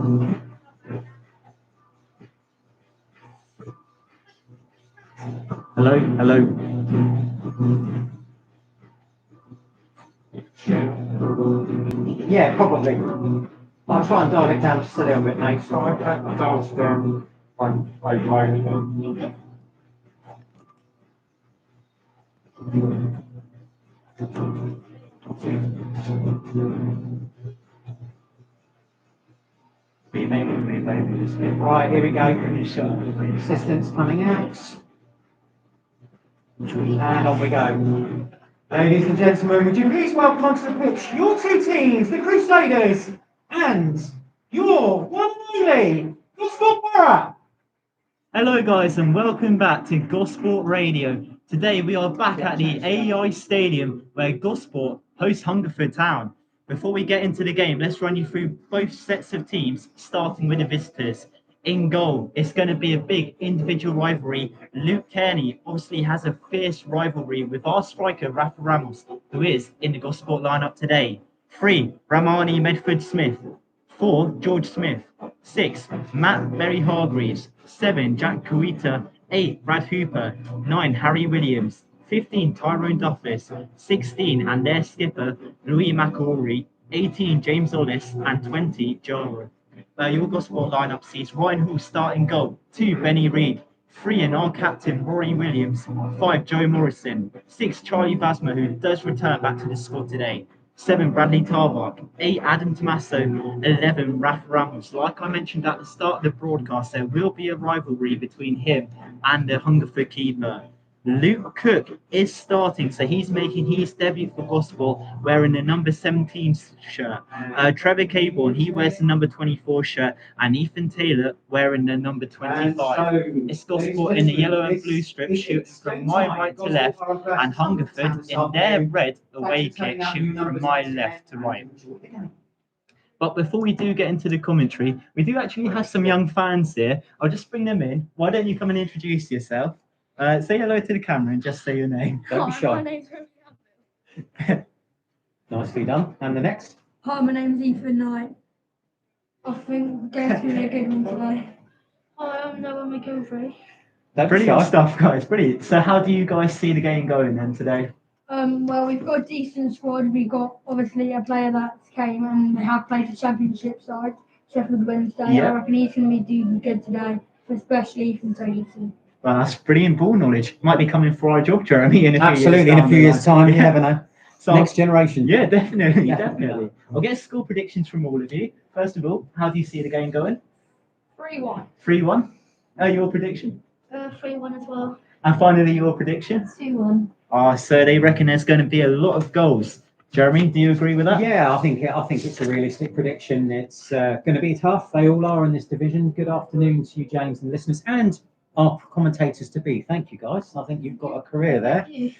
Hello, hello. Yeah, probably. I'll try and dial it down just a little bit, mate. So I dials down by microphone. Right, here we go. Assistance coming out. And on we go. Ladies and gentlemen, would you please welcome onto the pitch your two teams, the Crusaders, and your one and only, the Sport. Hello guys and welcome back to Gosport Radio. Today we are back at the AEI Stadium where Gosport hosts Hungerford Town. Before we get into the game, let's run you through both sets of teams, starting with the visitors. In goal, it's going to be a big individual rivalry. Luke Kearney obviously has a fierce rivalry with our striker Rafa Ramos, who is in the Gosport lineup today. 3, Ramani Medford-Smith. 4, George Smith. 6, Matt Berry Hargreaves. 7, Jack Kuita. 8, Brad Hooper. 9, Harry Williams. 15, Tyrone Duffus. 16, and their skipper, Louis McAuley. 18, James Ollis. And 20, Joe. Your Gosport lineup sees Ryan Hall starting goal. 2, Benny Reid. 3, and our captain, Rory Williams. 5, Joe Morrison. 6, Charlie Vasma, who does return back to the squad today. 7, Bradley Tarbuck. 8, Adam Tommaso. 11, Rafa Ramos. Like I mentioned at the start of the broadcast, there will be a rivalry between him and the Hungerford keeper. Luke Cook is starting, so he's making his debut for Gosport wearing the number 17 shirt. Trevor Caborn, he wears the number 24 shirt, and Ethan Taylor wearing the number 25. It's Gosport in the yellow and blue strip shooting from my right to left, and Hungerford in their red away kit shooting from my left to right. But before we do get into the commentary, we do actually have some young fans here. I'll just bring them in. Why don't you come and introduce yourself? Say hello to the camera and just say your name. Don't be Hi, shy. my name's Rosie. Nicely done. And the next? Hi, my name's Ethan Knight. I think the game's going to be a good one today. Hi, I'm Noah McGilvery. Don't be Brilliant shy. stuff, guys. Brilliant. So how do you guys see the game going then today? Well, we've got a decent squad. We've got obviously a player that came and they have played the championship side, Sheffield Wednesday. Yeah. I reckon he's going to be doing good today, especially from Taylor. Well, that's brilliant ball knowledge. Might be coming for our job, Jeremy, in a few Absolutely, years. in a few years' time, you Yeah. never know. So, Next generation. yeah, definitely, Yeah. definitely. I'll get score predictions from all of you. First of all, how do you see the game going? 3-1. 3-1. Your prediction? 3-1 as well. And finally, your prediction? 2-1. So they reckon there's going to be a lot of goals. Jeremy, do you agree with that? Yeah, I think it's a realistic prediction. It's going to be tough. They all are in this division. Good afternoon to you, James, and listeners, and our commentators to be. Thank you, guys. I think you've got a career there. Thank you.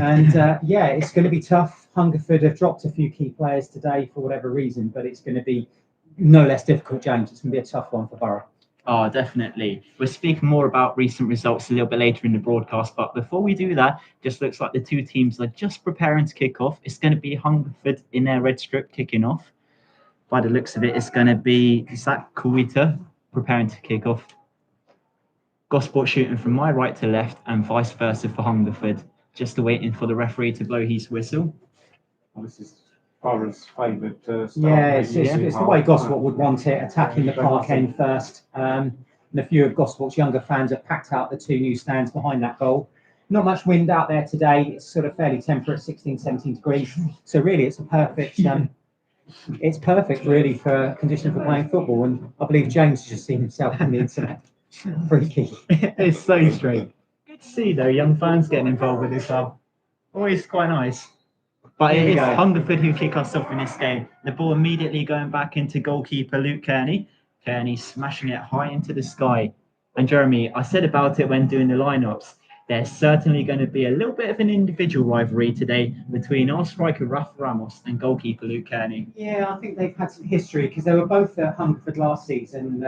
And yeah, it's going to be tough. Hungerford have dropped a few key players today for whatever reason, but it's going to be no less difficult, James. It's going to be a tough one for Borough. Oh, definitely. We'll speak more about recent results a little bit later in the broadcast. But before we do that, just looks like the two teams are just preparing to kick off. It's going to be Hungerford in their red strip kicking off. By the looks of it, it's going to be Zach Kuita preparing to kick off. Gosport shooting from my right to left and vice versa for Hungerford. Just waiting for the referee to blow his whistle. Well, this is Borough's favourite start. Yeah, it's the way Gosport would want it, attacking the park end first. And a few of Gosport's younger fans have packed out the two new stands behind that goal. Not much wind out there today. It's sort of fairly temperate, 16, 17 degrees. So really, it's a perfect. It's perfect, really, for conditions for playing football. And I believe James has just seen himself on the internet. Freaky. It's so straight. Good to see, though, young fans getting involved with this club. Always quite nice. But it is Hungerford who kick us off in this game. The ball immediately going back into goalkeeper Luke Kearney. Kearney smashing it high into the sky. And Jeremy, I said about it when doing the lineups. There's certainly going to be a little bit of an individual rivalry today between our striker Rafa Ramos and goalkeeper Luke Kearney. Yeah, I think they've had some history because they were both at Hungerford last season.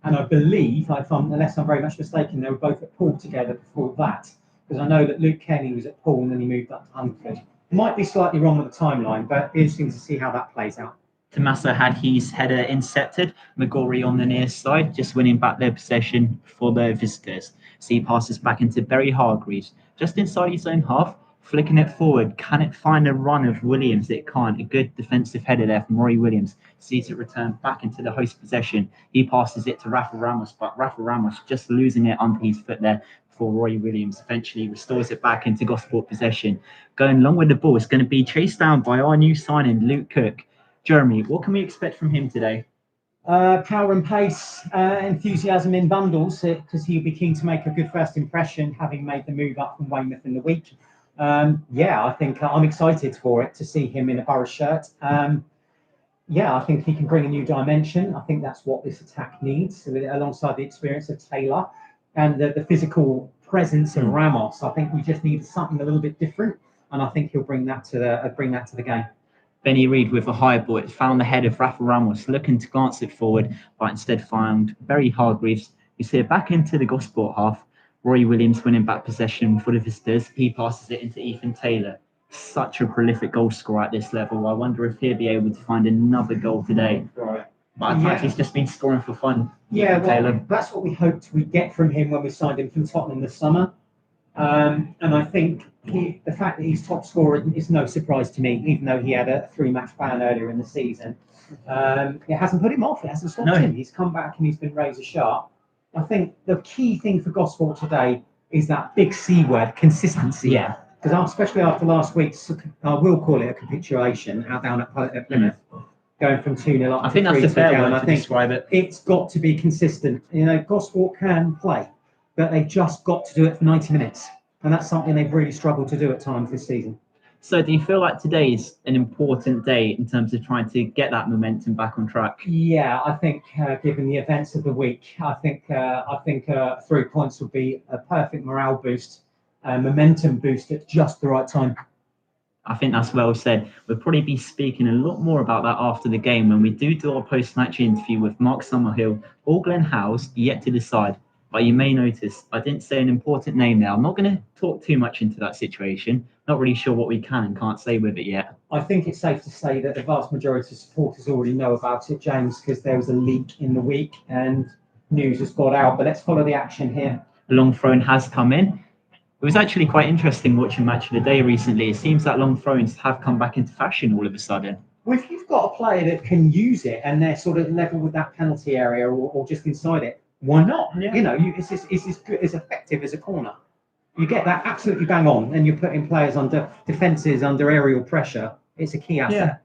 And I believe, unless I'm very much mistaken, they were both at Poole together before that. Because I know that Luke Kearney was at Poole and then he moved up to Hungerford. Might be slightly wrong with the timeline, but interesting to see how that plays out. Tommaso had his header intercepted. McGorry on the near side, just winning back their possession for the visitors. So he passes back into Barry Hargreaves, just inside his own half, flicking it forward. Can it find a run of Williams? It can't. A good defensive header there from Rory Williams. Sees it return back into the host possession. He passes it to Rafa Ramos, but Rafa Ramos just losing it under his foot there before Rory Williams eventually restores it back into Gosport possession. Going long with the ball, it's going to be chased down by our new signing, Luke Cook. Jeremy, what can we expect from him today? Power and pace, enthusiasm in bundles, because he'll be keen to make a good first impression, having made the move up from Weymouth in the week. I think I'm excited for it to see him in a Borough shirt. I think he can bring a new dimension. I think that's what this attack needs, alongside the experience of Taylor and the physical presence of Ramos. I think we just need something a little bit different, and I think he'll bring that to the game. Benny Reid with a high ball. It found the head of Rafa Ramos, looking to glance it forward, but instead found Barry Hargreaves. We see it back into the Gosport half. Roy Williams winning back possession for the visitors. He passes it into Ethan Taylor. Such a prolific goal scorer at this level. I wonder if he'll be able to find another goal today. Right. But I think he's just been scoring for fun. Yeah, Taylor. That's what we hoped we'd get from him when we signed him from Tottenham this summer. And I think the fact that he's top scorer is no surprise to me, even though he had a 3-match ban earlier in the season. It hasn't put him off. It hasn't stopped him. He's come back and he's been razor sharp. I think the key thing for Gosport today is that big C word, consistency. Yeah. Because especially after last week's, I will call it a capitulation, out down at Plymouth, going from 2-0 up I to think that's 3-2 a fair down. word I to think describe it. it's got to be consistent. Gosport can play, but they just got to do it for 90 minutes. And that's something they've really struggled to do at times this season. So do you feel like today is an important day in terms of trying to get that momentum back on track? Yeah, I think given the events of the week, I think 3 points would be a perfect morale boost, momentum boost at just the right time. I think that's well said. We'll probably be speaking a lot more about that after the game when we do our post-match interview with Mark Summerhill or Glenn Howes, yet to decide. But you may notice I didn't say an important name there. I'm not going to talk too much into that situation. Not really sure what we can and can't say with it yet. I think it's safe to say that the vast majority of supporters already know about it, James, because there was a leak in the week and news has got out. But let's follow the action here. A long throw has come in. It was actually quite interesting watching Match of the Day recently. It seems that long throw-ins have come back into fashion all of a sudden. Well, if you've got a player that can use it and they're sort of level with that penalty area or just inside it, why not? Yeah. It's as good, as effective as a corner. You get that absolutely bang on, and you're putting players under defences, under aerial pressure. It's a key asset. Yeah.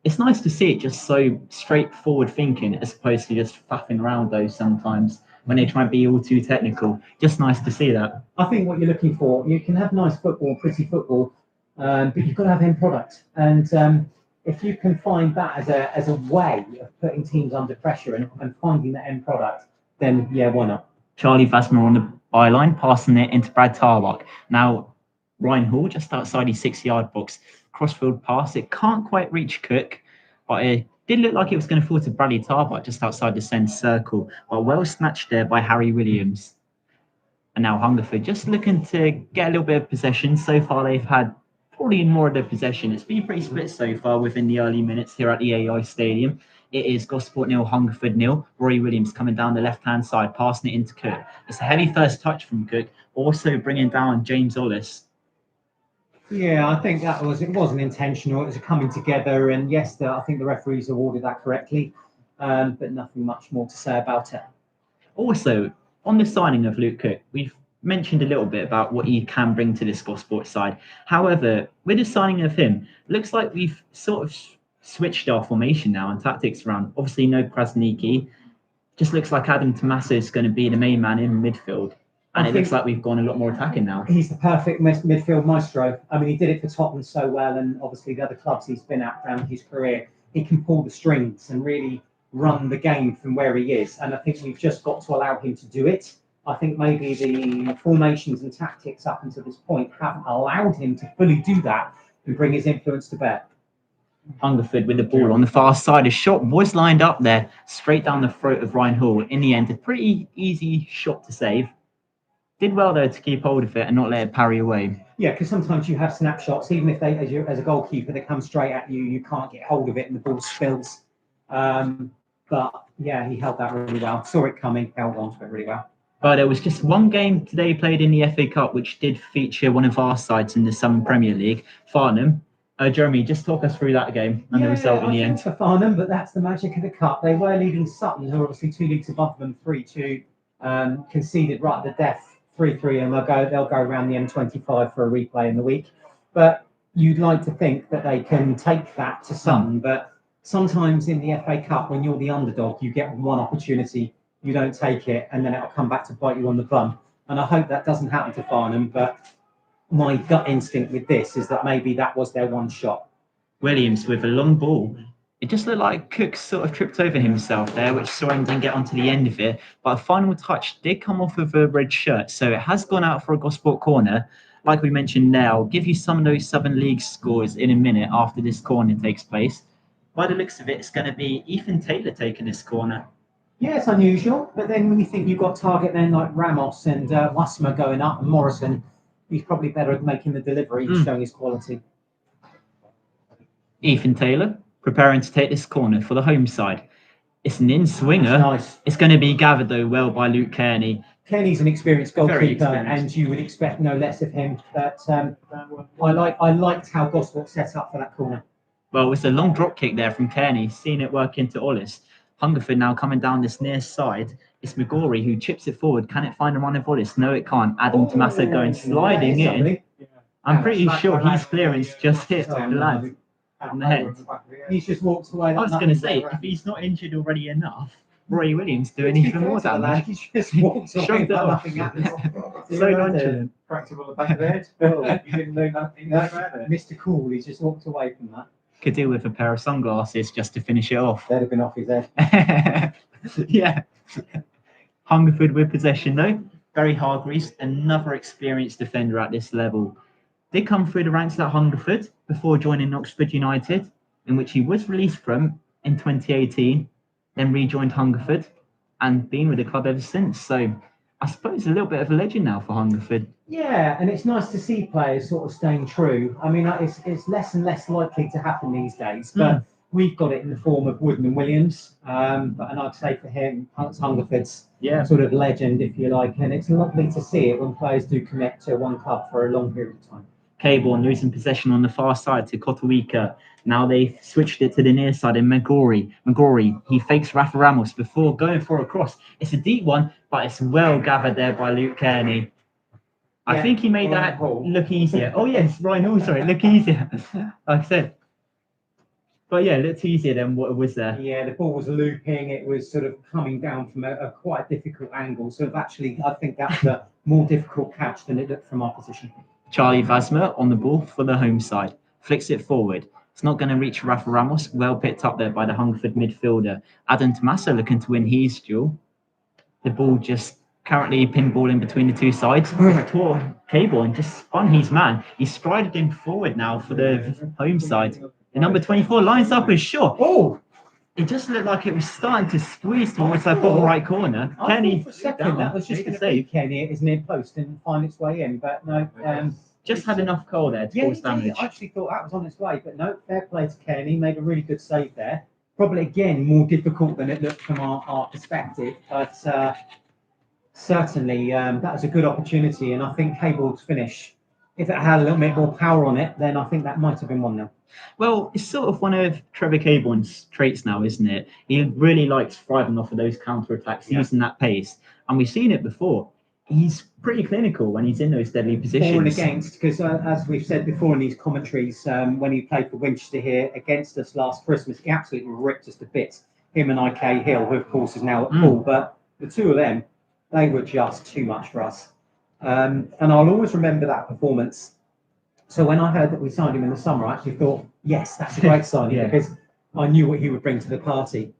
It's nice to see it just so straightforward thinking as opposed to just faffing around those sometimes when they try and be all too technical. Just nice to see that. I think what you're looking for, you can have nice football, pretty football, but you've got to have end product. And if you can find that as a way of putting teams under pressure and finding that end product, then yeah, why not? Charlie Vasmer on the byline, passing it into Brad Tarlock. Now, Ryan Hall just outside his 6-yard box. Crossfield pass. It can't quite reach Cook, but it did look like it was going to fall to Bradley Tarbuck just outside the centre circle. But well snatched there by Harry Williams. And now Hungerford just looking to get a little bit of possession. So far, they've had probably more of the possession. It's been pretty split so far within the early minutes here at the AI Stadium. It is Gosport 0, Hungerford 0. Roy Williams coming down the left-hand side, passing it into Cook. It's a heavy first touch from Cook, also bringing down James Ollis. Yeah, I think it wasn't intentional. It was a coming together, and yes, I think the referees awarded that correctly, but nothing much more to say about it. Also, on the signing of Luke Cook, we've mentioned a little bit about what he can bring to this Gosport side. However, with the signing of him, looks like we've sort of switched our formation now and tactics around. Obviously, no Krasniki. Just looks like Adam Tommaso is going to be the main man in midfield. And it looks like we've gone a lot more attacking now. He's the perfect midfield maestro. I mean, he did it for Tottenham so well, and obviously the other clubs he's been at around his career. He can pull the strings and really run the game from where he is. And I think we've just got to allow him to do it. I think maybe the formations and tactics up until this point haven't allowed him to fully do that and bring his influence to bear. Hungerford with the ball on the far side. A shot was lined up there, straight down the throat of Ryan Hall. In the end, a pretty easy shot to save. Did well, though, to keep hold of it and not let it parry away. Yeah, because sometimes you have snapshots, even if as a goalkeeper, they come straight at you, you can't get hold of it and the ball spills. But yeah, he held that really well. Saw it coming, held on to it really well. But there was just one game today played in the FA Cup, which did feature one of our sides in the Southern Premier League, Farnham. Jeremy, just talk us through that game and the result in the end. For Farnham, but that's the magic of the cup. They were leading Sutton, who are obviously 2 leagues above them, 3-2, conceded right at the death, 3-3, and they'll go around the M25 for a replay in the week. But you'd like to think that they can take that to Sutton, but sometimes in the FA Cup, when you're the underdog, you get one opportunity, you don't take it, and then it'll come back to bite you on the bum. And I hope that doesn't happen to Farnham, but my gut instinct with this is that maybe that was their one shot. Williams with a long ball. It just looked like Cook sort of tripped over himself there, which saw him then get onto the end of it. But a final touch did come off of a red shirt, so it has gone out for a Gosport corner. Like we mentioned now, I'll give you some of those Southern League scores in a minute after this corner takes place. By the looks of it, it's going to be Ethan Taylor taking this corner. Yeah, it's unusual, but then when you think you've got target men like Ramos and Wassmer going up and Morrison, he's probably better at making the delivery and showing his quality. Ethan Taylor preparing to take this corner for the home side. It's an in-swinger. Nice. It's going to be gathered, though, well by Luke Kearney. Kearney's an experienced goalkeeper, experienced. and you would expect no less of him. But I liked how Gosport set up for that corner. Well, it's a long drop kick there from Kearney, seeing it work into Ollis. Hungerford now coming down this near side. It's McGorry who chips it forward. Can it find a run of Ollis? No, it can't. Adam Tomasa going sliding in. I'm pretty sure his clearance just hit the lad on the head. He's just walked away. I was going to say, if he's not injured already enough, Roy Williams doing even more damage. He just walked away. Shrugged it off. Nothing happened. So nonchalant. Cracked him on the back of the head. Oh, you didn't know nothing about it. Mr. Cool, he just walked away from that. Could do with a pair of sunglasses just to finish it off. They'd have been off his head. Yeah. Hungerford with possession though. Barry Hargreaves, another experienced defender at this level. Did come through the ranks at Hungerford before joining Oxford United, in which he was released from in 2018, then rejoined Hungerford and been with the club ever since. So I suppose a little bit of a legend now for Hungerford. Yeah, and it's nice to see players sort of staying true. I mean, it's less and less likely to happen these days, but we've got it in the form of Wooden and Williams. And I'd say for him, it's Hungerford's sort of legend, if you like. And it's lovely to see it when players do commit to one club for a long period of time. Caborn losing possession on the far side to Kotowika. Now they've switched it to the near side in McGorry. He fakes Rafa Ramos before going for a cross. It's a deep one, but it's well gathered there by Luke Kearney. I think he made that look easier. Oh yes, Ryan Hall, sorry, look easier. Like I said. But yeah, it looked easier than what was there. Yeah, the ball was looping. It was sort of coming down from a quite difficult angle. So actually, I think that's a more difficult catch than it looked from our position. Charlie Vasmer on the ball for the home side. Flicks it forward. It's not going to reach Rafa Ramos. Well picked up there by the Hungerford midfielder. Adam Tomasa looking to win his duel. The ball just currently pinballing between the two sides. Tore Cable and just spun his man. He strided him forward now for the home side. The number 24 lines up as shot. Oh! It just looked like it was starting to squeeze towards that bottom right corner. Kenny, for a second, that was just going to save Kenny at his near post and find its way in, but no. Just had enough goal there to cause damage. I actually thought that was on its way, but no, fair play to Kenny. Made a really good save there. Probably, again, more difficult than it looked from our perspective, but certainly that was a good opportunity, and I think Cable's finish, if it had a little bit more power on it, then I think that might have been 1-0. Well, it's sort of one of Trevor Cable's traits now, isn't it? He really likes thriving off of those counter-attacks, using that pace. And we've seen it before. He's pretty clinical when he's in those deadly positions. For and against, because as we've said before in these commentaries, when he played for Winchester here against us last Christmas, he absolutely ripped us to bits. Him and IK Hill, who of course is now at Poole, but the two of them, they were just too much for us. And I'll always remember that performance. So when I heard that we signed him in the summer, I actually thought, yes, that's a great signing because I knew what he would bring to the party.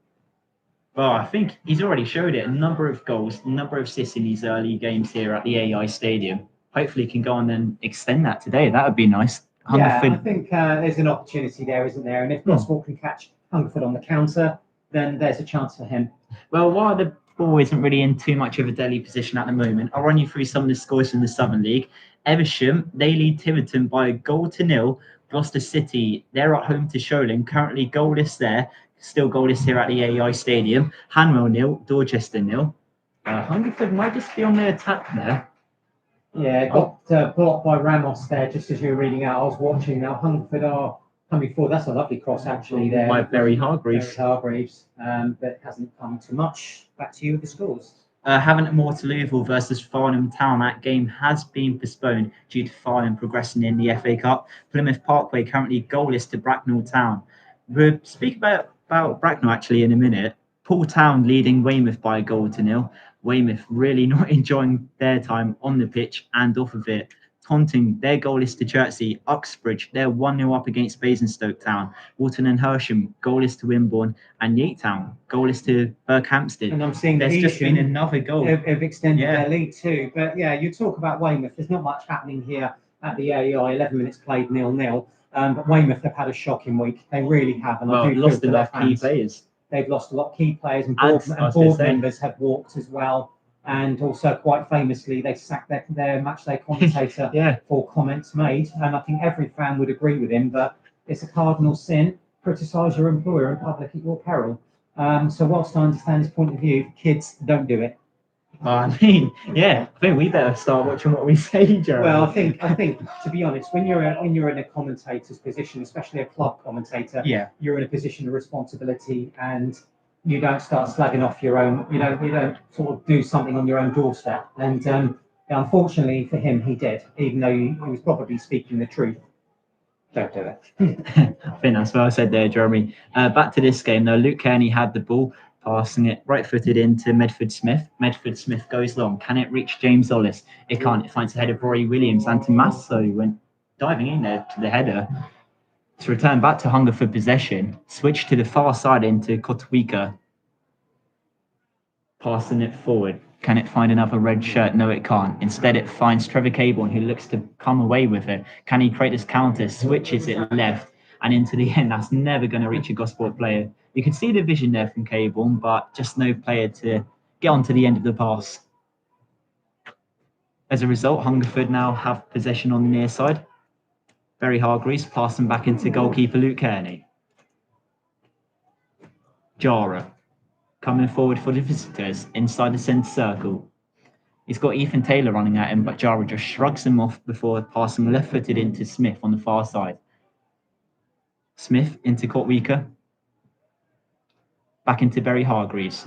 Well, I think he's already showed it. A number of goals, a number of assists in these early games here at the AI Stadium. Hopefully he can go on and extend that today. That would be nice. Hungerford. Yeah, I think there's an opportunity there, isn't there? And if Gosport can catch Hungerford on the counter, then there's a chance for him. Well, while the ball isn't really in too much of a deadly position at the moment. I'll run you through some of the scores from the Southern League. Eversham, they lead Tiverton by a goal to nil. Gloucester City, they're at home to Sholing, currently goalless there. Still goalless here at the AEI Stadium. Hanwell nil, Dorchester nil. Hungerford might just be on the attack there. Yeah, got blocked by Ramos there, just as you were reading out. I was watching now. Hungerford are coming forward. That's a lovely cross, actually, there. By Barry Hargreaves. But hasn't come to much. Back to you with the scores. Havant Waterlooville versus Farnham Town. That game has been postponed due to Farnham progressing in the FA Cup. Plymouth Parkway currently goalless to Bracknell Town. We'll speak about Bracknell actually in a minute. Paul Town leading Weymouth by a goal to nil. Weymouth really not enjoying their time on the pitch and off of it. Taunton, their goalless to Chertsey. Uxbridge, they're 1-0 up against Basingstoke Town. Walton and Hersham, goalless to Wimborne. And Yeatown, goalless to Berkhamsted. And I'm seeing there's just been another goal. Have extended their lead too. But yeah, you talk about Weymouth. There's not much happening here at the AEI. 11 minutes played 0-0. But Weymouth have had a shocking week. They really have. And I do lost a feel lot for of their key fans. players. They've lost a lot of key players, and board members have walked as well. And also, quite famously, they sacked their matchday commentator for comments made. And I think every fan would agree with him, but it's a cardinal sin. Criticise your employer in public at your peril. So whilst I understand his point of view, kids, don't do it. I think we better start watching what we say, Jeremy. Well, I think to be honest, when you're in a commentator's position, especially a club commentator, you're in a position of responsibility, and you don't start slagging off your own. You don't sort of do something on your own doorstep. And unfortunately for him, he did, even though he was probably speaking the truth. Don't do it. I think that's what I said there, Jeremy. Back to this game though. Luke Kearney had the ball, passing it right-footed into Medford Smith. Medford Smith goes long. Can it reach James Ollis? It can't. It finds the head of Rory Williams. And Tommaso went diving in there to the header. To return back to Hungerford possession, switch to the far side into Kotwika. Passing it forward. Can it find another red shirt? No, it can't. Instead, it finds Trevor Caborn, who looks to come away with it. Can he create this counter? Switches it left. And into the end, that's never going to reach a Gosport player. You can see the vision there from Caborn, but just no player to get onto the end of the pass. As a result, Hungerford now have possession on the near side. Barry Hargreaves passing back into goalkeeper Luke Kearney. Jara coming forward for the visitors inside the centre circle. He's got Ethan Taylor running at him, but Jara just shrugs him off before passing left-footed into Smith on the far side. Smith into Kotwika. Back into Barry Hargreaves.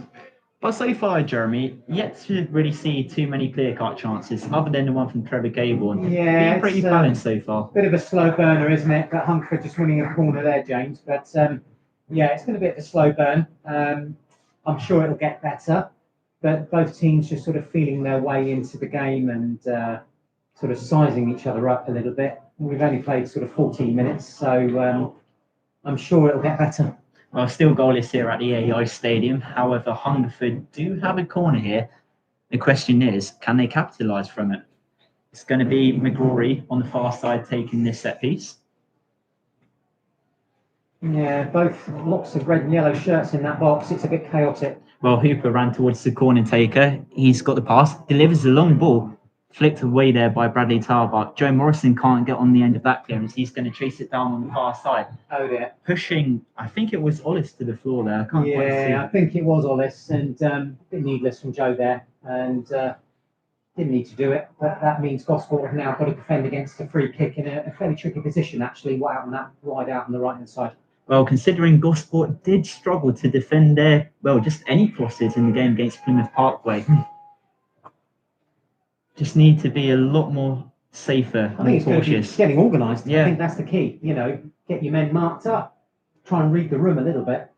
But so far, Jeremy, yet to really see too many clear-cut chances, other than the one from Trevor Caborn. Yeah, being pretty balanced so far. Bit of a slow burner, isn't it? But Hungerford just winning a corner there, James. But it's been a bit of a slow burn. I'm sure it'll get better. But both teams just sort of feeling their way into the game and sort of sizing each other up a little bit. We've only played sort of 14 minutes, so I'm sure it'll get better. Well, still goalless here at the AEI Stadium. However, Hungerford do have a corner here. The question is, can they capitalise from it? It's going to be McGrory on the far side taking this set piece. Yeah, both lots of red and yellow shirts in that box. It's a bit chaotic. Well, Hooper ran towards the corner taker. He's got the pass, delivers a long ball, flicked away there by Bradley Tarbuck. Joe Morrison can't get on the end of that clearance. He's going to chase it down on the far side. Oh dear. Pushing, I think it was Ollis to the floor there. I can't quite see. I think it was Ollis, and a bit needless from Joe there, and didn't need to do it. But that means Gosport have now got to defend against a free kick in a fairly tricky position, actually, wide out on the right-hand side. Well, considering Gosport did struggle to defend just any crosses in the game against Plymouth Parkway. Just need to be a lot more safer and more cautious. Getting organised. Yeah. I think that's the key. Get your men marked up. Try and read the room a little bit.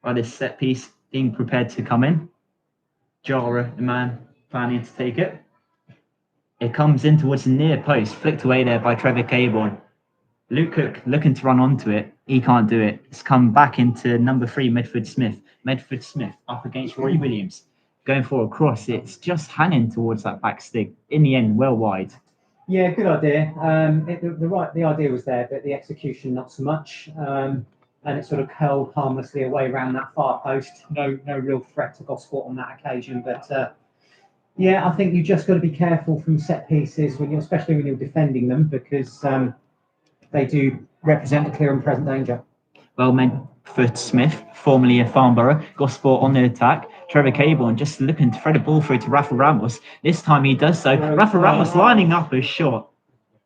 By this set piece being prepared to come in. Jara, the man planning to take it. It comes in towards the near post, flicked away there by Trevor Caborn. Luke Cook looking to run onto it. He can't do it. It's come back into number 3, Medford Smith. Medford Smith up against Roy Williams. Going for a cross. It's just hanging towards that back stick. In the end, well wide. Yeah, good idea. The idea was there, but the execution not so much. and it sort of curled harmlessly away around that far post. No real threat to Gosport on that occasion, but yeah, I think you just got to be careful from set pieces especially when you're defending them, because they do represent a clear and present danger. Well meant for Smith, formerly of Farnborough. Gosport on the attack. Trevor Caborn just looking to thread a ball through to Rafa Ramos. This time he does so. Rafa Ramos lining up a shot.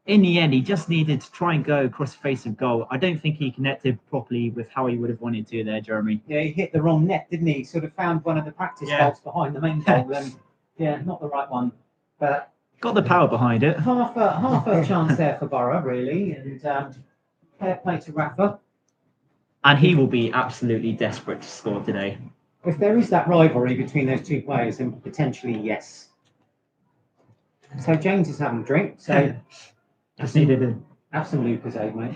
In the end, he just needed to try and go across the face of goal. I don't think he connected properly with how he would have wanted to there, Jeremy. Yeah, he hit the wrong net, didn't he? He sort of found one of the practice faults behind the main goal, and yeah, not the right one. But got the power behind it. Half a chance there for Borough, really, and fair play to Rafa. And he will be absolutely desperate to score today. If there is that rivalry between those two players, then potentially yes. So James is having a drink. So just needed it. Have some Lucozade, mate.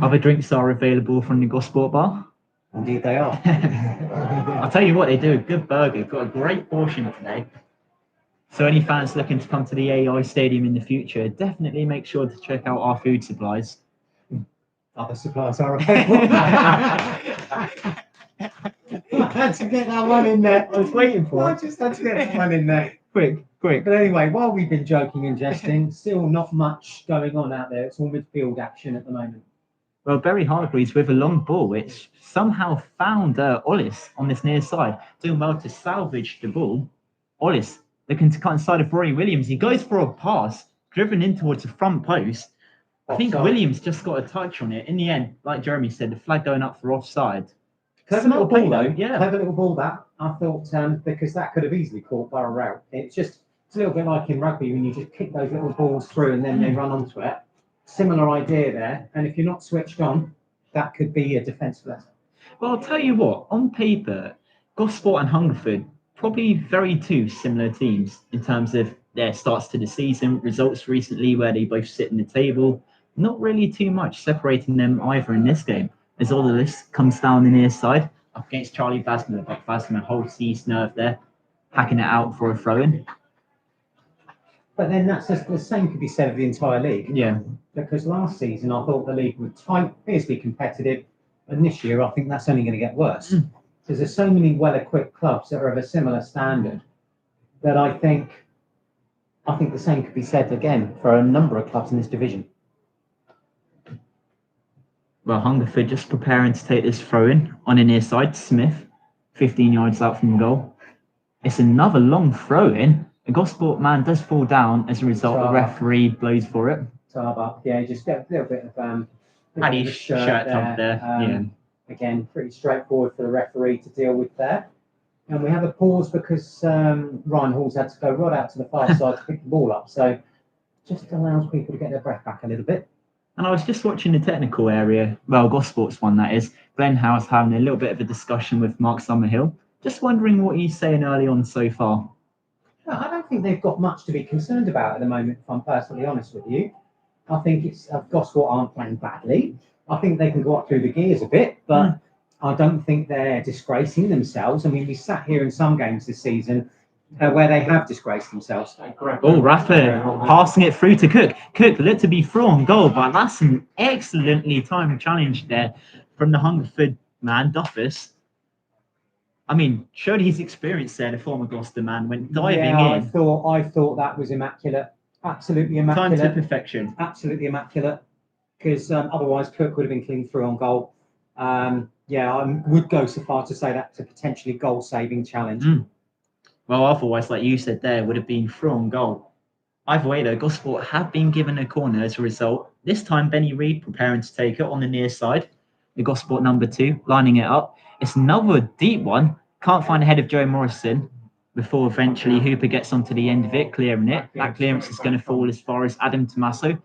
Other drinks are available from the Gosport bar. Indeed, they are. I'll tell you what, they do a good burger. Got a great portion today. So any fans looking to come to the AI Stadium in the future, definitely make sure to check out our food supplies. Other suppliers are available. I had to get that one in there. I was waiting for I it. just had to get that one in there. Quick. But anyway, while we've been joking and jesting, still not much going on out there. It's all midfield action at the moment. Well, Barry Hargreaves with a long ball, which somehow found Ollis on this near side, doing well to salvage the ball. Ollis looking to cut inside of Rory Williams. He goes for a pass, driven in towards the front post. I think Williams just got a touch on it. In the end, like Jeremy said, the flag going up for offside. Clever little ball, though. Yeah. Clever little ball, that. I thought, because that could have easily caught Borough out. It's a little bit like in rugby when you just kick those little balls through and then they run onto it. Similar idea there. And if you're not switched on, that could be a defensive lesson. Well, I'll tell you what, on paper, Gosport and Hungerford, probably very two similar teams in terms of their starts to the season, results recently where they both sit in the table. Not really too much separating them either in this game, as all of this comes down the near side up against Charlie Basman, but Basman holds his nerve there, hacking it out for a throw-in. But then that's just the same could be said of the entire league. Yeah. Because last season I thought the league was tight, fiercely competitive, and this year I think that's only going to get worse. Because there's so many well-equipped clubs that are of a similar standard that I think the same could be said again for a number of clubs in this division. Well, Hungerford just preparing to take this throw-in on the near side. Smith, 15 yards out from goal. It's another long throw-in. The Gosport man does fall down as a result. The referee blows for it. Tarbuck, yeah, just get a little bit of Had his shirt up there. Again, pretty straightforward for the referee to deal with there. And we have a pause because Ryan Hall's had to go right out to the far side to pick the ball up. So just allows people to get their breath back a little bit. And I was just watching the technical area. Well, Gosport's one, that is. Glenn Howe's having a little bit of a discussion with Mark Summerhill. Just wondering what he's saying early on so far. No, I don't think they've got much to be concerned about at the moment, if I'm personally honest with you. I think it's Gosport aren't playing badly. I think they can go up through the gears a bit, but I don't think they're disgracing themselves. I mean, we sat here in some games this season where they have disgraced themselves. Oh, Rafa passing it through to Cook. Cook looked to be through on goal, but that's an excellently timed challenge there from the Hungerford man, Duffus. I mean, showed his experience there, the former Gloucester man, went diving in. I thought that was immaculate. Absolutely immaculate. Time to perfection. Absolutely immaculate. Because otherwise Cook would have been clean through on goal. I would go so far to say that's a potentially goal-saving challenge. Well, otherwise, like you said there, would have been through on goal. Either way, though, Gosport have been given a corner as a result. This time, Benny Reid preparing to take it on the near side. The Gosport number 2, lining it up. It's another deep one. Can't find the head of Joe Morrison before eventually Hooper gets onto the end of it, clearing it. That clearance is going to fall as far as Adam Tommaso,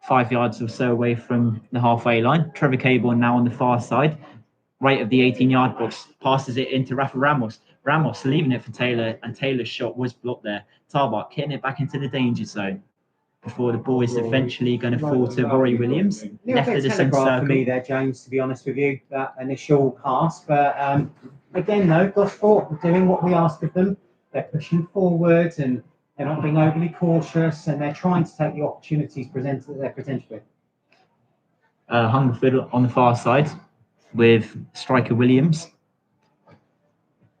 5 yards or so away from the halfway line. Trevor Caborn now on the far side, right of the 18-yard box, passes it into Rafa Ramos. Ramos leaving it for Taylor, and Taylor's shot was blocked there. Tarbuck hitting it back into the danger zone before the ball is eventually going to fall to Rory Williams. Left of the centre circle. For me there, James, to be honest with you, that initial pass. But again, though, Gosport are doing what we asked of them. They're pushing forward and they're not being overly cautious, and they're trying to take the opportunities presented that they're presented with. Hungerford on the far side. with striker Williams.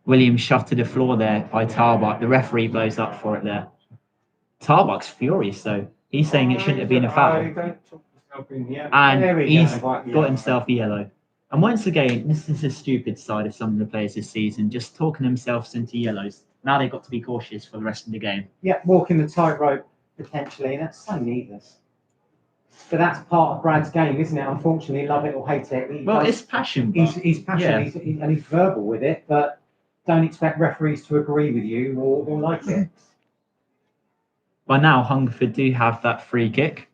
Williams shoved to the floor there by Tarbuck. The referee blows up for it there. Tarbuck's furious though. He's saying it shouldn't have been a foul. And he's got himself a yellow. And once again, this is a stupid side of some of the players this season, just talking themselves into yellows. Now they've got to be cautious for the rest of the game. Yeah, walking the tightrope potentially, and that's so needless. But that's part of Brad's game, isn't it? Unfortunately, love it or hate it. It's passion. He's passionate, and he's verbal with it, but don't expect referees to agree with you or like it. By now, Hungerford do have that free kick.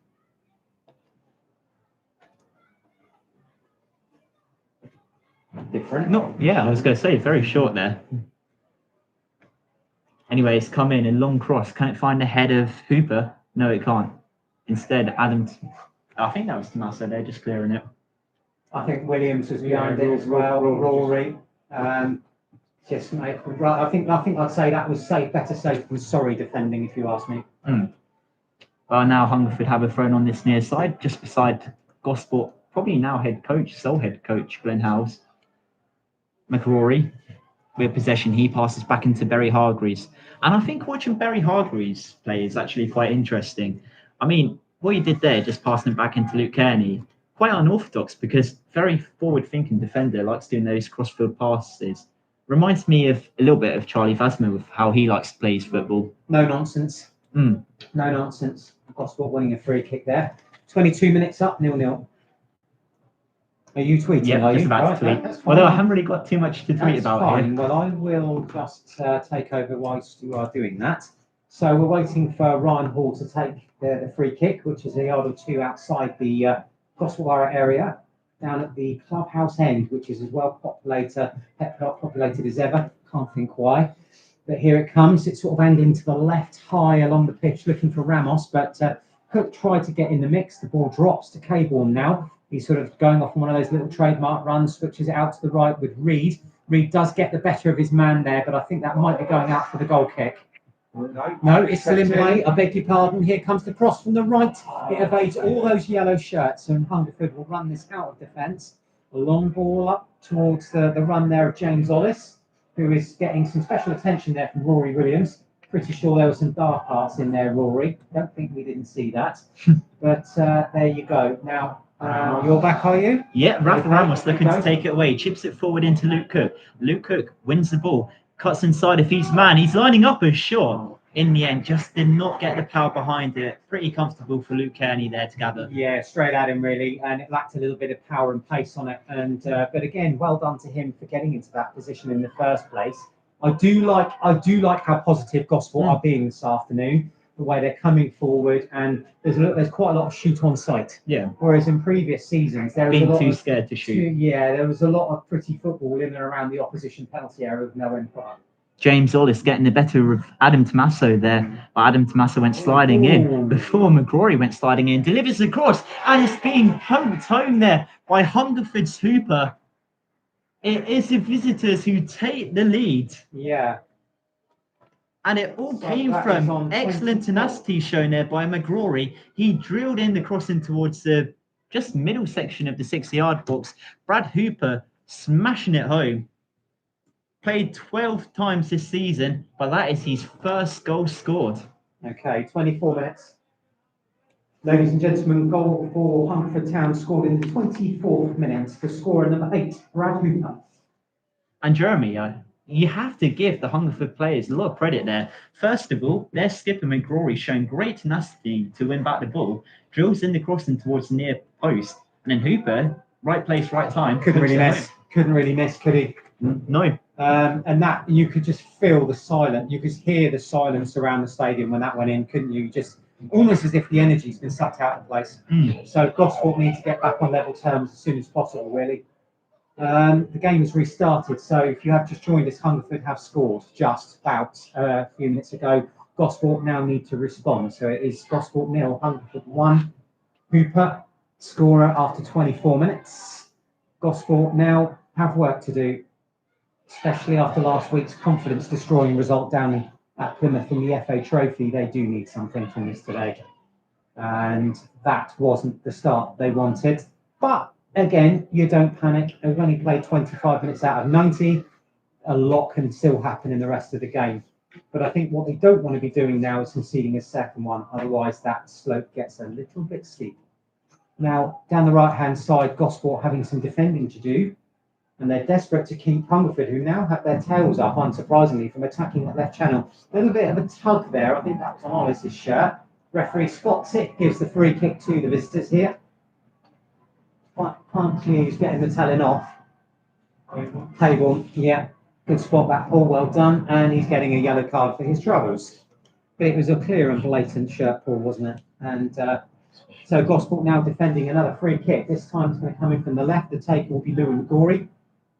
Different. I was going to say, very short there. Anyway, it's come in a long cross. Can it find the head of Hooper? No, it can't. Instead, I think that was Tommaso there, just clearing it. I think Williams was behind it as well. Rory. I think I'd say that was better safe than sorry defending, if you ask me. Well, now Hungerford have a thrown on this near side, just beside Gosport, probably now sole head coach Glenn Howes. McRory with possession, he passes back into Barry Hargreaves. And I think watching Barry Hargreaves play is actually quite interesting. I mean, what he did there, just passing it back into Luke Kearney, quite unorthodox because very forward-thinking defender, likes doing those cross-field passes. Reminds me of a little bit of Charlie Vasmer with how he likes to play his football. No nonsense. No nonsense. Gosport winning a free kick there. 22 minutes up, 0-0. Are you tweeting? Yeah, are just you? about to tweet. Although I haven't really got too much to tweet about here. Well, I will just take over whilst you are doing that. So we're waiting for Ryan Hall to take the free kick, which is a yard or two outside the Gosport Borough area, down at the clubhouse end, which is as well populated as ever. Can't think why. But here it comes. It's sort of ending to the left high along the pitch, looking for Ramos. But Cook tried to get in the mix. The ball drops to Caborn now. He's sort of going off on one of those little trademark runs, switches it out to the right with Reed. Reed does get the better of his man there, but I think that might be going out for the goal kick. No, it's still in play. I beg your pardon. Here comes the cross from the right. It evades all those yellow shirts, and Hungerford will run this out of defence. A long ball up towards the run there of James Ollis, who is getting some special attention there from Rory Williams. Pretty sure there were some dark arts in there, Rory. Don't think we didn't see that. But there you go. Now, you're back, are you? Yeah, Rafa Ramos looking to take it away. Chips it forward into Luke Cook. Luke Cook wins the ball. Cuts inside of his man. He's lining up a shot. In the end, just did not get the power behind it. Pretty comfortable for Luke Kearney there to gather. Yeah, straight at him really, and it lacked a little bit of power and pace on it. And but again, well done to him for getting into that position in the first place. I do like how positive Gosport are being this afternoon. The way they're coming forward, and there's quite a lot of shoot on sight. Yeah. Whereas in previous seasons, there was a lot too scared to shoot. There was a lot of pretty football in and around the opposition penalty area with no end product. James Ollis getting the better of Adam Tommaso there. But Adam Tommaso went sliding in before McCrory went sliding in. Delivers the cross, and it's being poked home there by Hungerford's Hooper. It is the visitors who take the lead. Yeah. And it all came from excellent tenacity shown there by McGrory. He drilled in the crossing towards the just middle section of the 6-yard box. Brad Hooper smashing it home. Played 12 times this season, but that is his first goal scored. Okay, 24 minutes. Ladies and gentlemen, goal for Hungerford Town scored in the 24th minute. The scorer number 8, Brad Hooper. And Jeremy, you have to give the Hungerford players a lot of credit there. First of all, their skipper McGrory showing great tenacity to win back the ball, drills in the crossing towards the near post, and then Hooper, right place, right time. Couldn't really miss, could he? No. And that you could just feel the silence. You could hear the silence around the stadium when that went in, couldn't you? Just almost as if the energy's been sucked out of the place. So Gosport need to get back on level terms as soon as possible, really. The game has restarted, so if you have just joined us, Hungerford have scored just about a few minutes ago. Gosport now need to respond. So it is Gosport 0, Hungerford 1. Hooper, scorer after 24 minutes. Gosport now have work to do, especially after last week's confidence-destroying result down at Plymouth in the FA Trophy. They do need something from this today. And that wasn't the start they wanted. But Again, you don't panic. We've only played 25 minutes out of 90. A lot can still happen in the rest of the game. But I think what they don't want to be doing now is conceding a second one. Otherwise, that slope gets a little bit steep. Now, down the right-hand side, Gosport having some defending to do. And they're desperate to keep Hungerford, who now have their tails up, unsurprisingly, from attacking that left channel. A little bit of a tug there. I think that was on Hollis's shirt. Referee spots it, gives the free kick to the visitors here. Huntley's getting the telling off. Table, yeah, good spot back, Paul, well done. And he's getting a yellow card for his troubles. But it was a clear and blatant shirt pull, wasn't it? And so Gosport now defending another free kick. This time it's going to come in from the left. The taker will be Louis McGorry,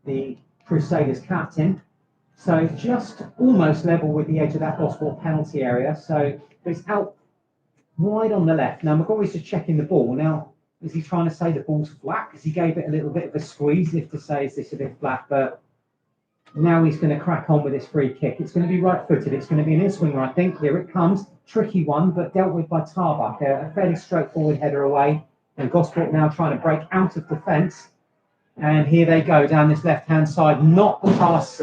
the Crusaders captain. So just almost level with the edge of that Gosport penalty area. So it's out wide on the left. Now McGorry's just checking the ball. Now, is he trying to say the ball's flat? Because he gave it a little bit of a squeeze, if to say, is this a bit flat? But now he's going to crack on with his free kick. It's going to be right-footed. It's going to be an in-swinger, I think. Here it comes. Tricky one, but dealt with by Tarbuck. A fairly straightforward header away. And Gosport now trying to break out of defence. And here they go down this left-hand side. Not the pass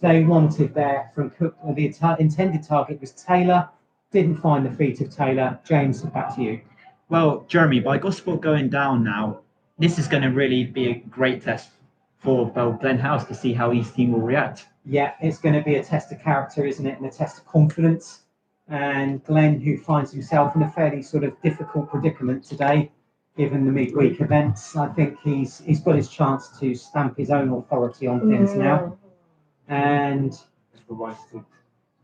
they wanted there from Cook. The intended target was Taylor. Didn't find the feet of Taylor. James, back to you. Well, Jeremy, by Gosport going down now, this is going to really be a great test for Glenn House to see how his team will react. Yeah, it's going to be a test of character, isn't it? And a test of confidence. And Glenn, who finds himself in a fairly sort of difficult predicament today, given the midweek events, I think he's got his chance to stamp his own authority on things now. And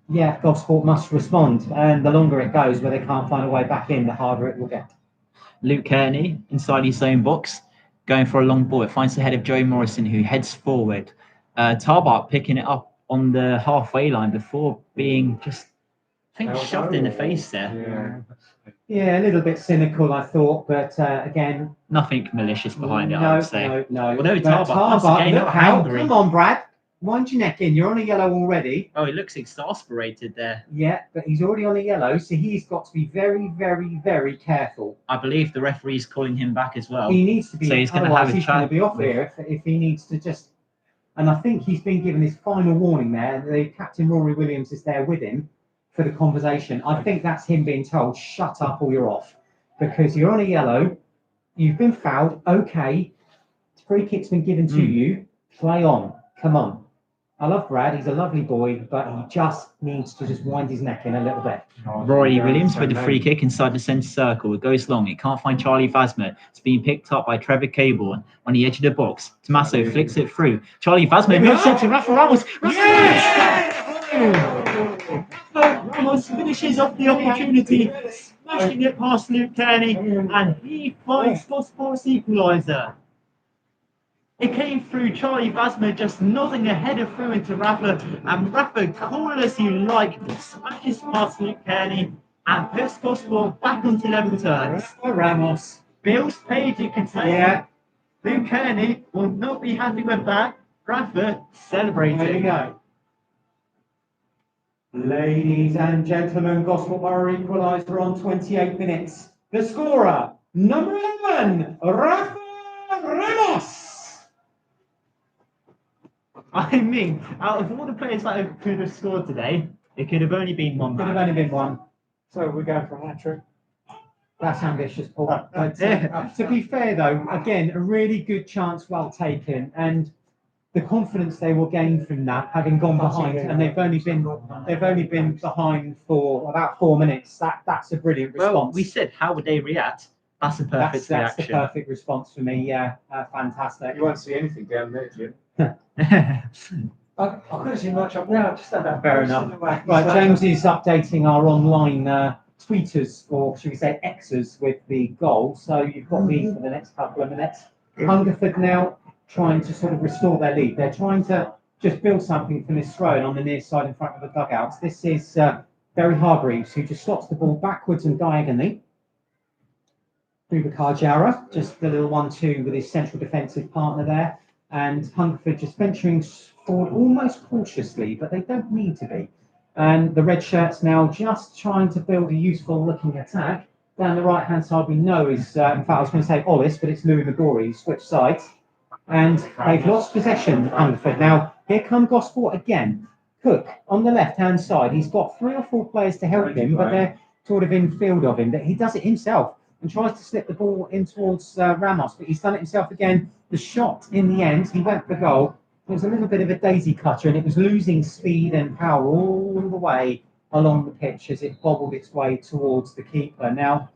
yeah, Gosport must respond. And the longer it goes where they can't find a way back in, the harder it will get. Luke Kearney inside his own box, going for a long ball. It finds the head of Joey Morrison, who heads forward. Tarbuck picking it up on the halfway line before being just, I think, shoved in the face there. Yeah, a little bit cynical, I thought, but again, nothing malicious behind it, I would say. No. Although Tarbuck, look out! Come on, Brad. Wind your neck in. You're on a yellow already. Oh, he looks exasperated there. Yeah, but he's already on a yellow, so he's got to be very, very, very careful. I believe the referee's calling him back as well. He needs to be. So he's going to have a he's going to be off here if he needs to just. And I think he's been given his final warning there. The captain Rory Williams is there with him for the conversation. I think that's him being told, "Shut up, or you're off," because you're on a yellow. You've been fouled. Okay, free kick's been given to you. Play on. Come on. I love Brad. He's a lovely boy, but he just needs to just wind his neck in a little bit. Rory Williams with the free kick inside the centre circle. It goes long. It can't find Charlie Vasmer. It's being picked up by Trevor Cable on the edge of the box. Tommaso flicks it through. Charlie Vasmer moves it to Rafa Ramos. Ramos finishes off the opportunity, smashing it past Luke Kearney, and he finds Gosport's equaliser. It came through Charlie Vasmer just nodding a header through into Rafa, and Rafa, call it as you like, smashes past Luke Kearney and puts Gosport back onto level terms. Ramos. Bill's page, you can say. Yeah. Luke Kearney will not be happy with that. Rafa celebrating. There you go. Ladies and gentlemen, Gosport Borough equaliser on 28 minutes. The scorer, number 11, Rafa Ramos. I mean, out of all the players that could have scored today, it could have only been one. Could have only been one. So we're going for a hat-trick. That's ambitious, Paul. But to be fair, though, again, a really good chance, well taken, and the confidence they will gain from that, having gone behind, and they've only been behind for about 4 minutes. That's a brilliant response. Well, we said, how would they react? That's a perfect reaction. That's the perfect response for me. Yeah, fantastic. You won't see anything down there, Jim. I couldn't see much up there. I just had that. Fair enough. Right, James is updating our online tweeters, or should we say Xers, with the goal. So you've got me for the next couple of minutes. Hungerford now trying to sort of restore their lead. They're trying to just build something from this throw on the near side in front of the dugouts. This is Barry Hargreaves, who just slots the ball backwards and diagonally. Boubacar Jara, just the little 1-2 with his central defensive partner there. And Hungerford just venturing forward almost cautiously, but they don't need to be. And the red shirts now just trying to build a useful looking attack. down the right-hand side we know is, in fact, I was going to say Ollis, but it's Louis McGorry. He's switched sides. And they've lost possession, Hungerford. Now, here come Gosport again. Cook, on the left-hand side, he's got 3 or 4 players to help him, but they're sort of in field of him. That he does it himself and tries to slip the ball in towards Ramos, but he's done it himself again. The shot, in the end, he went for goal. It was a little bit of a daisy cutter, and it was losing speed and power all the way along the pitch as it bobbled its way towards the keeper. Now,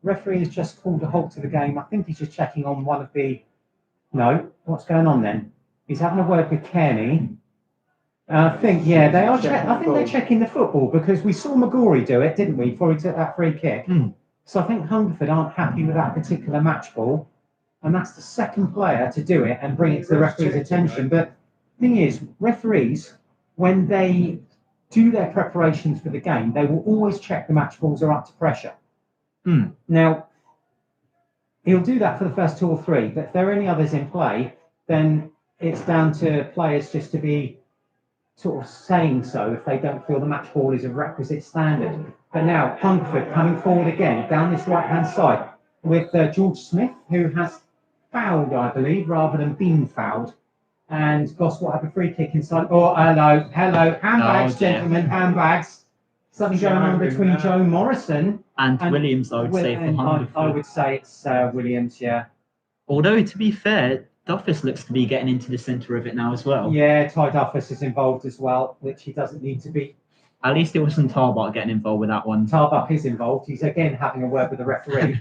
referee has just called a halt to the game. I think he's just checking on one of the... No, what's going on then? He's having a word with Kearney. I think, yeah, they are. I think they're checking the football because we saw McGorry do it, didn't we, before he took that free kick. So I think Hungerford aren't happy with that particular match ball, and that's the second player to do it and bring it to the referee's attention. But the thing is, referees, when they do their preparations for the game, they will always check the match balls are up to pressure. Now, he'll do that for the first 2 or 3, but if there are any others in play, then it's down to players just to be sort of saying so if they don't feel the match ball is a requisite standard. But now, Hungerford coming forward again down this right-hand side with George Smith, who has fouled, I believe, rather than been fouled. And Gosport have a free kick inside. Oh, hello, handbags, gentlemen, handbags. Something going on between Joe Morrison and Williams, I would say, for Hungerford. I would say it's Williams, yeah. Although, to be fair, Duffus looks to be getting into the centre of it now as well. Yeah, Ty Duffus is involved as well, which he doesn't need to be. At least it wasn't Tarbuck getting involved with that one. Tarbuck is involved. He's again having a word with the referee.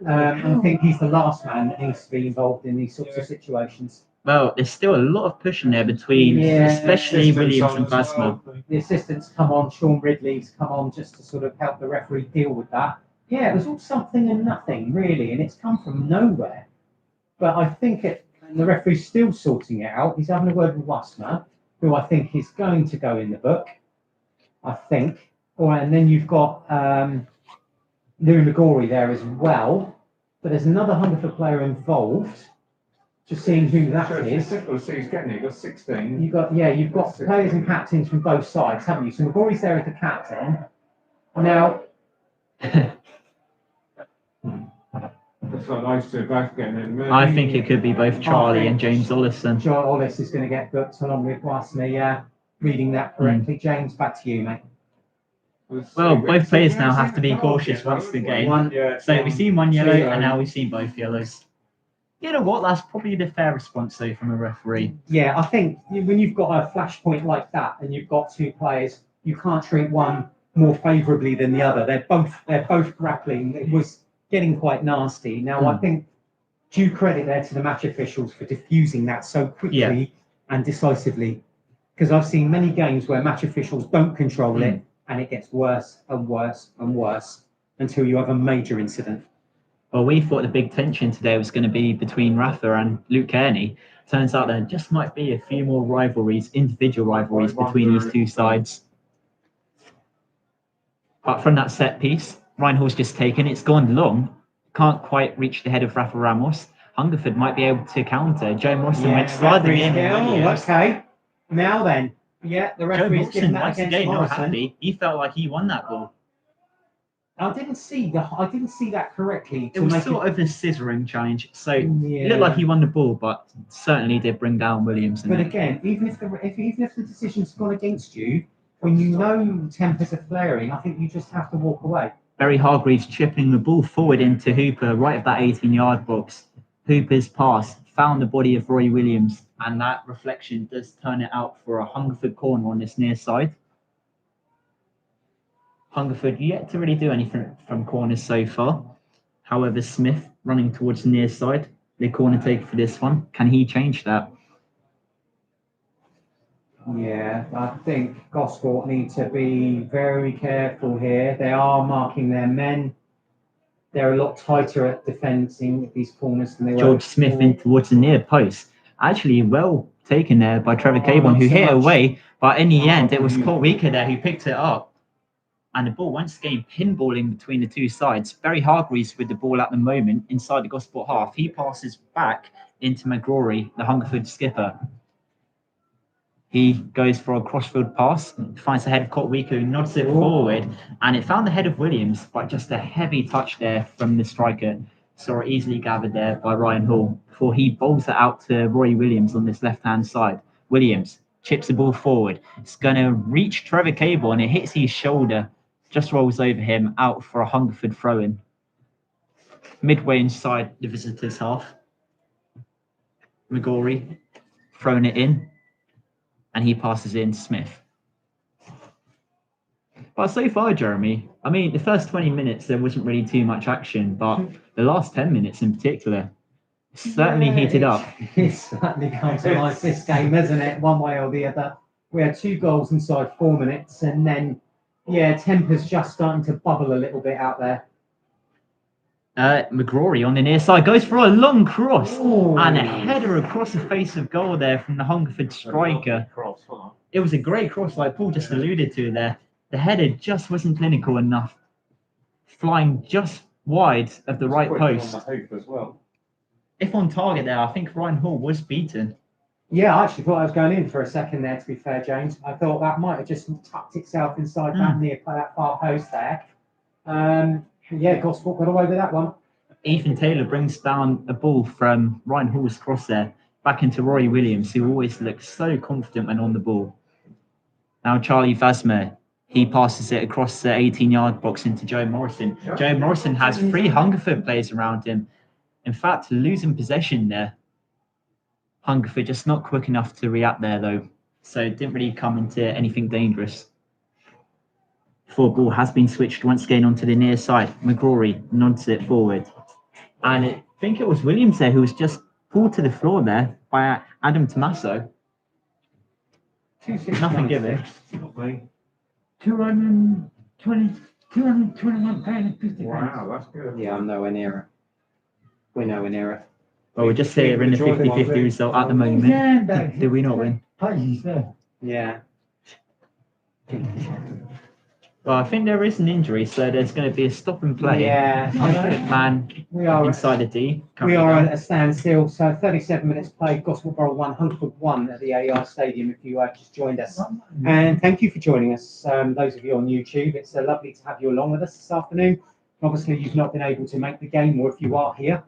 I think he's the last man that needs to be involved in these sorts of situations. Well, there's still a lot of pushing there between, especially Williams and Basma. The assistants come on, Sean Ridley's come on just to sort of help the referee deal with that. Yeah, it was all something and nothing, really, and it's come from nowhere. But I think and the referee's still sorting it out. He's having a word with Wasmer, who I think is going to go in the book. I think. All right, and then you've got Louis McGorry there as well. But there's another Hungerford player involved. Just seeing who that is. He's getting it. You've got 16. You've got players and captains from both sides, haven't you? So McGorry's there as the captain. Now. It's not nice to both getting in. I think it could be both Charlie and James Ollison. John Ollis is going to get booked along with Wasmer. Reading that correctly. James, back to you, mate. Well, both players now have to be cautious once the game. So we've seen one yellow and now we've seen both yellows. You know what? That's probably the fair response, though, from a referee. Yeah, I think when you've got a flashpoint like that and you've got 2 players, you can't treat one more favourably than the other. They're both grappling. It was getting quite nasty. Now, I think due credit there to the match officials for diffusing that so quickly and decisively, because I've seen many games where match officials don't control it and it gets worse and worse and worse until you have a major incident. Well, we thought the big tension today was going to be between Rafa and Luke Kearney. Turns out there just might be a few more individual rivalries between these 2 sides. But from that set piece, Reinhall's just taken. It's gone long. Can't quite reach the head of Rafa Ramos. Hungerford might be able to counter. Joe Morrison went sliding in. Okay. Now then. Yeah, the referee's given that against Morrison. He felt like he won that ball. I didn't see that correctly. It was sort of a scissoring challenge, so it looked like he won the ball, but certainly did bring down Williams. But again, even if the decision's gone against you, when you know tempers are flaring, I think you just have to walk away. Barry Hargreaves chipping the ball forward into Hooper, right at that 18-yard box. Hooper's pass found the body of Roy Williams, and that reflection does turn it out for a Hungerford corner on this near side. Hungerford yet to really do anything from corners so far. However, Smith running towards the near side, the corner taker for this one. Can he change that? Yeah, I think Gosport need to be very careful here. They are marking their men. They're a lot tighter at defending these corners than they were. George Smith in towards the near post. Actually, well taken there by Trevor Cabon, who hit it away, but in the end, it was Colt Weaker there who picked it up. And the ball once again pinballing between the 2 sides. Barry Hargreaves with the ball at the moment inside the Gosport half. He passes back into McGrory, the Hungerford skipper. He goes for a crossfield pass, finds the head of Kotwika, who nods it forward, and it found the head of Williams, but just a heavy touch there from the striker. Saw it easily gathered there by Ryan Hall before he bowls it out to Roy Williams on this left-hand side. Williams chips the ball forward. It's going to reach Trevor Cable, and it hits his shoulder, just rolls over him, out for a Hungerford throw-in. Midway inside the visitors' half, McGorry throwing it in, and he passes in to Smith. But so far, Jeremy, I mean, the first 20 minutes, there wasn't really too much action, but the last 10 minutes in particular, certainly heated up. It's certainly come to life this game, isn't it? One way or the other. We had 2 goals inside 4 minutes, and then, temper's just starting to bubble a little bit out there. McGrory on the near side goes for a long cross and a header across the face of goal there from the Hungerford striker. It was a great cross, like Paul just alluded to there. The header just wasn't clinical enough, flying just wide of the right post. If on target there, I think Ryan Hall was beaten. Yeah, I actually thought I was going in for a second there, to be fair, James. I thought that might have just tucked itself inside that near that far post there. Gosport got away with that one. Ethan Taylor brings down a ball from Ryan Hall's cross there, back into Rory Williams, who always looks so confident when on the ball. Now Charlie Vasmer, he passes it across the 18-yard box into Joe Morrison. Joe Morrison has 3 Hungerford players around him. In fact, losing possession there. Hungerford just not quick enough to react there, though. So it didn't really come into anything dangerous. Before ball has been switched once again onto the near side. McGrory nods it forward. And I think it was Williams there who was just pulled to the floor there by Adam Tommaso. Nothing given. 221 £221.50. Wow, that's good. Yeah, I'm nowhere near it. We're nowhere near it. Well, we're just here in the 50-50 result at the moment. Did we not win? Yeah. Well, I think there is an injury, so there's going to be a stop and play. Yeah. Man We are inside the D. We are at a standstill. So 37 minutes played, Gosport Borough 1, Hungerford 1 at the AI Stadium, if you just joined us. And thank you for joining us, those of you on YouTube. It's lovely to have you along with us this afternoon. Obviously, you've not been able to make the game, or if you are here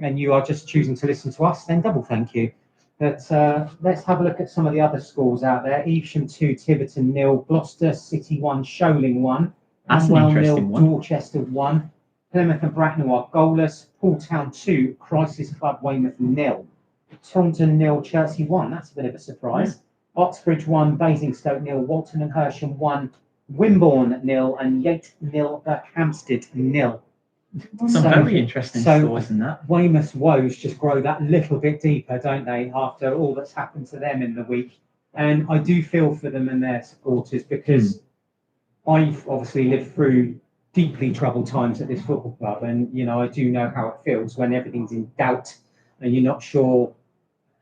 and you are just choosing to listen to us, then double thank you. But let's have a look at some of the other scores out there. Evesham 2, Tiverton 0, Gloucester City 1, Sholing 1, That's an Amwell interesting 0, one. Dorchester 1, Plymouth and Bracknell are goalless, Paultown 2, Crisis Club Weymouth 0, Taunton 0, Chertsey 1, that's a bit of a surprise, Oxbridge 1, Basingstoke 0, Walton and Hersham 1, Wimborne 0, and Yate 0, Berkhamsted 0. Some very interesting scores in that. Weymouth's woes just grow that little bit deeper, don't they, after all that's happened to them in the week. And I do feel for them and their supporters, because I've obviously lived through deeply troubled times at this football club, and I do know how it feels when everything's in doubt and you're not sure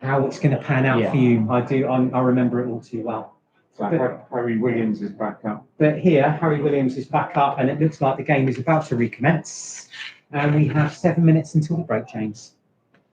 how it's going to pan out for you. I remember it all too well. So Harry Williams is back up. But here, Harry Williams is back up, and it looks like the game is about to recommence. And we have 7 minutes until the break, James.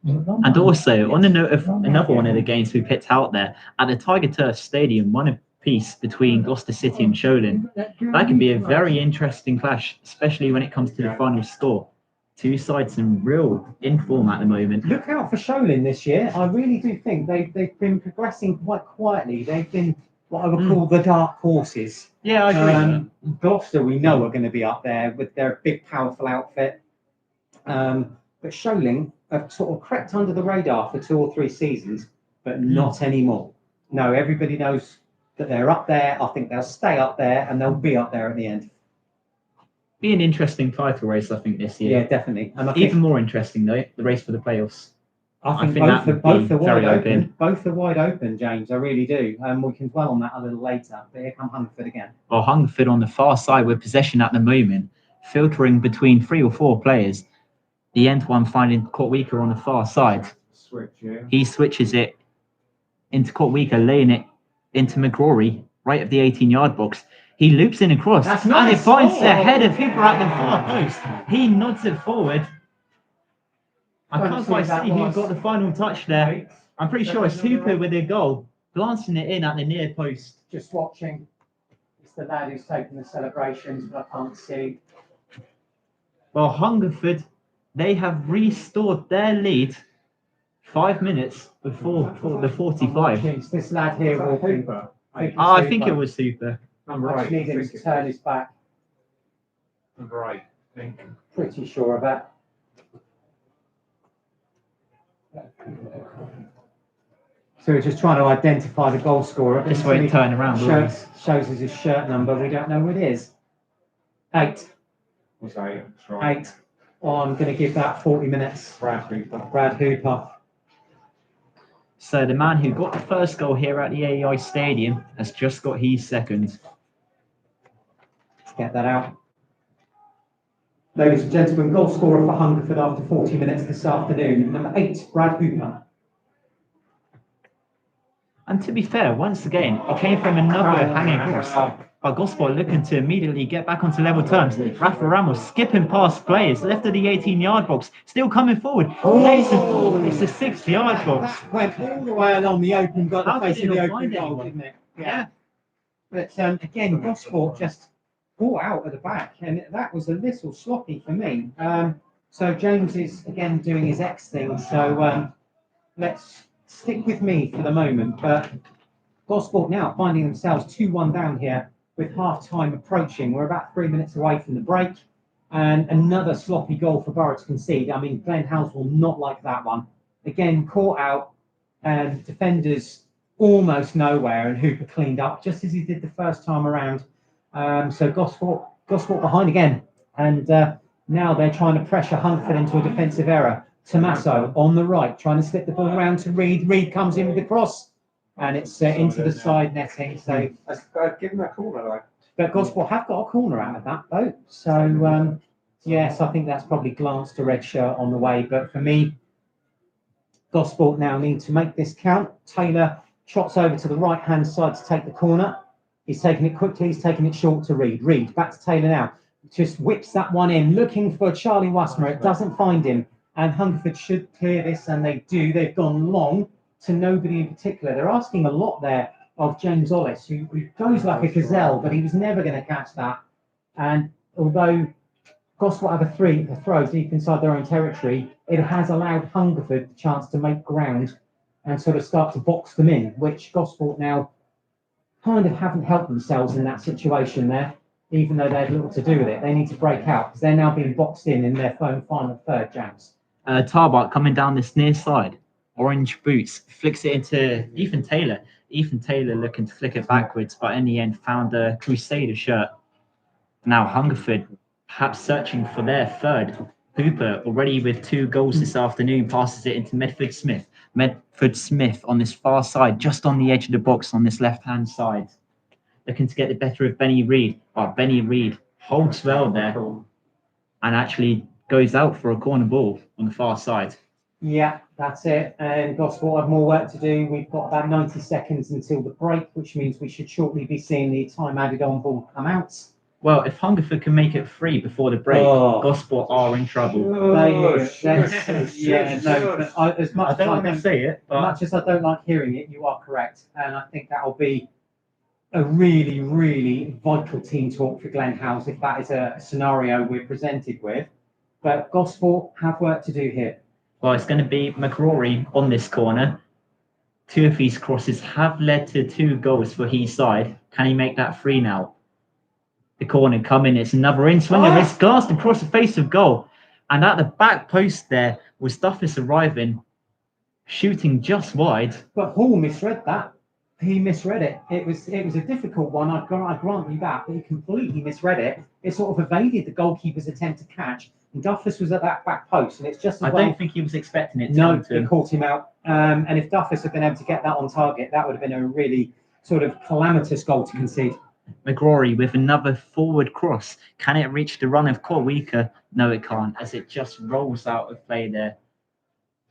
And also, on the note of another one of the games we picked out there, at the Tiger Turf Stadium, 1 apiece between Gloucester City and Sholing. That can be a very interesting clash, especially when it comes to the final score. 2 sides in real inform at the moment. Look out for Sholing this year. I really do think they've been progressing quite quietly. They've been what I would call the dark horses. Yeah, I agree. Gloucester, we know, are going to be up there with their big, powerful outfit. But Sholing have sort of crept under the radar for 2 or 3 seasons, but not anymore. No, everybody knows that they're up there. I think they'll stay up there, and they'll be up there at the end. Be an interesting title race, I think, this year. Yeah, definitely. And even more interesting, though, the race for the playoffs. I think both are wide open. Both are wide open, James. I really do. We can dwell on that a little later. But here come Hungerford again. Well, Hungerford on the far side with possession at the moment, filtering between 3 or 4 players. The end one finding Kotwika on the far side. He switches it into Kotwika, laying it into McGrory, right at the 18-yard box. He loops in across, and it finds the head of Hooper at the far post. He nods it forward. I can't quite see who got the final touch there. I'm pretty sure it's Hooper with a goal. glancing it in at the near post. Just watching. It's the lad who's taking the celebrations, but I can't see. Well, Hungerford, they have restored their lead 5 minutes before the 45. It's this lad here walking. I think it was Super. Number I 8. just need him to turn his back. Number 8, I think. Pretty sure of that. So we're just trying to identify the goal scorer. This won't turn around. Shows us his shirt number. We don't know who it is. 8. Was 8, that's right. 8. Oh, I'm going to give that 40 minutes. Brad Hooper. Brad Hooper. So the man who got the first goal here at the AEI Stadium has just got his second. Let's get that out. Ladies and gentlemen, goal scorer for Hungerford after 40 minutes this afternoon. Number 8, Brad Hooper. And to be fair, once again, it came from another hanging cross. But Gosport looking to immediately get back onto level terms. Rafa Ramos skipping past players, left of the 18-yard box, still coming forward. It's a 6-yard box. That went all the way along the open, got How the face did of he the not open find goal, anyone? didn't it? Yeah. But again, Gosport just brought out at the back, and that was a little sloppy for me. So James is again doing his X thing. So let's stick with me for the moment. But Gosport now finding themselves 2-1 down here with half-time approaching. We're about 3 minutes away from the break, and another sloppy goal for Borough to concede. I mean, Glenn House will not like that one. Again, caught out, and defenders almost nowhere, and Hooper cleaned up just as he did the first time around. So Gosport behind again, and now they're trying to pressure Hungerford into a defensive error. Tommaso on the right, trying to slip the ball around to Reed. Reed comes in with the cross, and it's into the side netting. So, Give him a corner, though. but Gosport have got a corner out of that though. So yes, I think that's probably glanced a red shirt on the way. But for me, Gosport now need to make this count. Taylor trots over to the right-hand side to take the corner. He's taking it quickly. He's taking it short to Reed. Reed back to Taylor now. Just whips that one in, looking for Charlie Wassmer. It doesn't find him. And Hungerford should clear this, and they do. They've gone long to nobody in particular. They're asking a lot there of James Ollis, who goes like a gazelle, but he was never going to catch that. And although Gosport have a throw deep inside their own territory, it has allowed Hungerford the chance to make ground and sort of start to box them in, which Gosport now kind of haven't helped themselves in that situation there, even though they had little to do with it. They need to break out because they're now being boxed in their final third, James. Tarbart coming down this near side. Orange boots, flicks it into Ethan Taylor. Ethan Taylor looking to flick it backwards, but in the end found a Crusader shirt. Now Hungerford perhaps searching for their third. Hooper, already with 2 goals this afternoon, passes it into Medford Smith. Medford Smith on this far side, just on the edge of the box on this left-hand side. Looking to get the better of Benny Reed. But Benny Reed holds well there and actually goes out for a corner ball on the far side. Yeah, that's it. And Gosport have more work to do. We've got about 90 seconds until the break, which means we should shortly be seeing the time added on ball come out. Well, if Hungerford can make it 3 before the break, Gosport are in trouble. As much I don't want to say it, but much as I don't like hearing it, you are correct. And I think that'll be a really, really vital team talk for Glenn House if that is a scenario we're presented with. But Gosport have work to do here. well, it's going to be McCrory on this corner. 2 of his crosses have led to 2 goals for his side. Can he make that 3 now? The corner coming, it's another in swinger. It's glanced across the face of goal. And at the back post there was Duffus arriving, shooting just wide. But Hall misread that. He misread it. It was a difficult one. I grant you that, but he completely misread it. It sort of evaded the goalkeeper's attempt to catch. And Duffus was at that back post, and it's just as I well. don't think he was expecting it. No, it caught him out. And if Duffus had been able to get that on target, that would have been a really sort of calamitous goal to concede. McCrory with another forward cross. Can it reach the run of Corweaker? No, it can't, as it just rolls out of play there.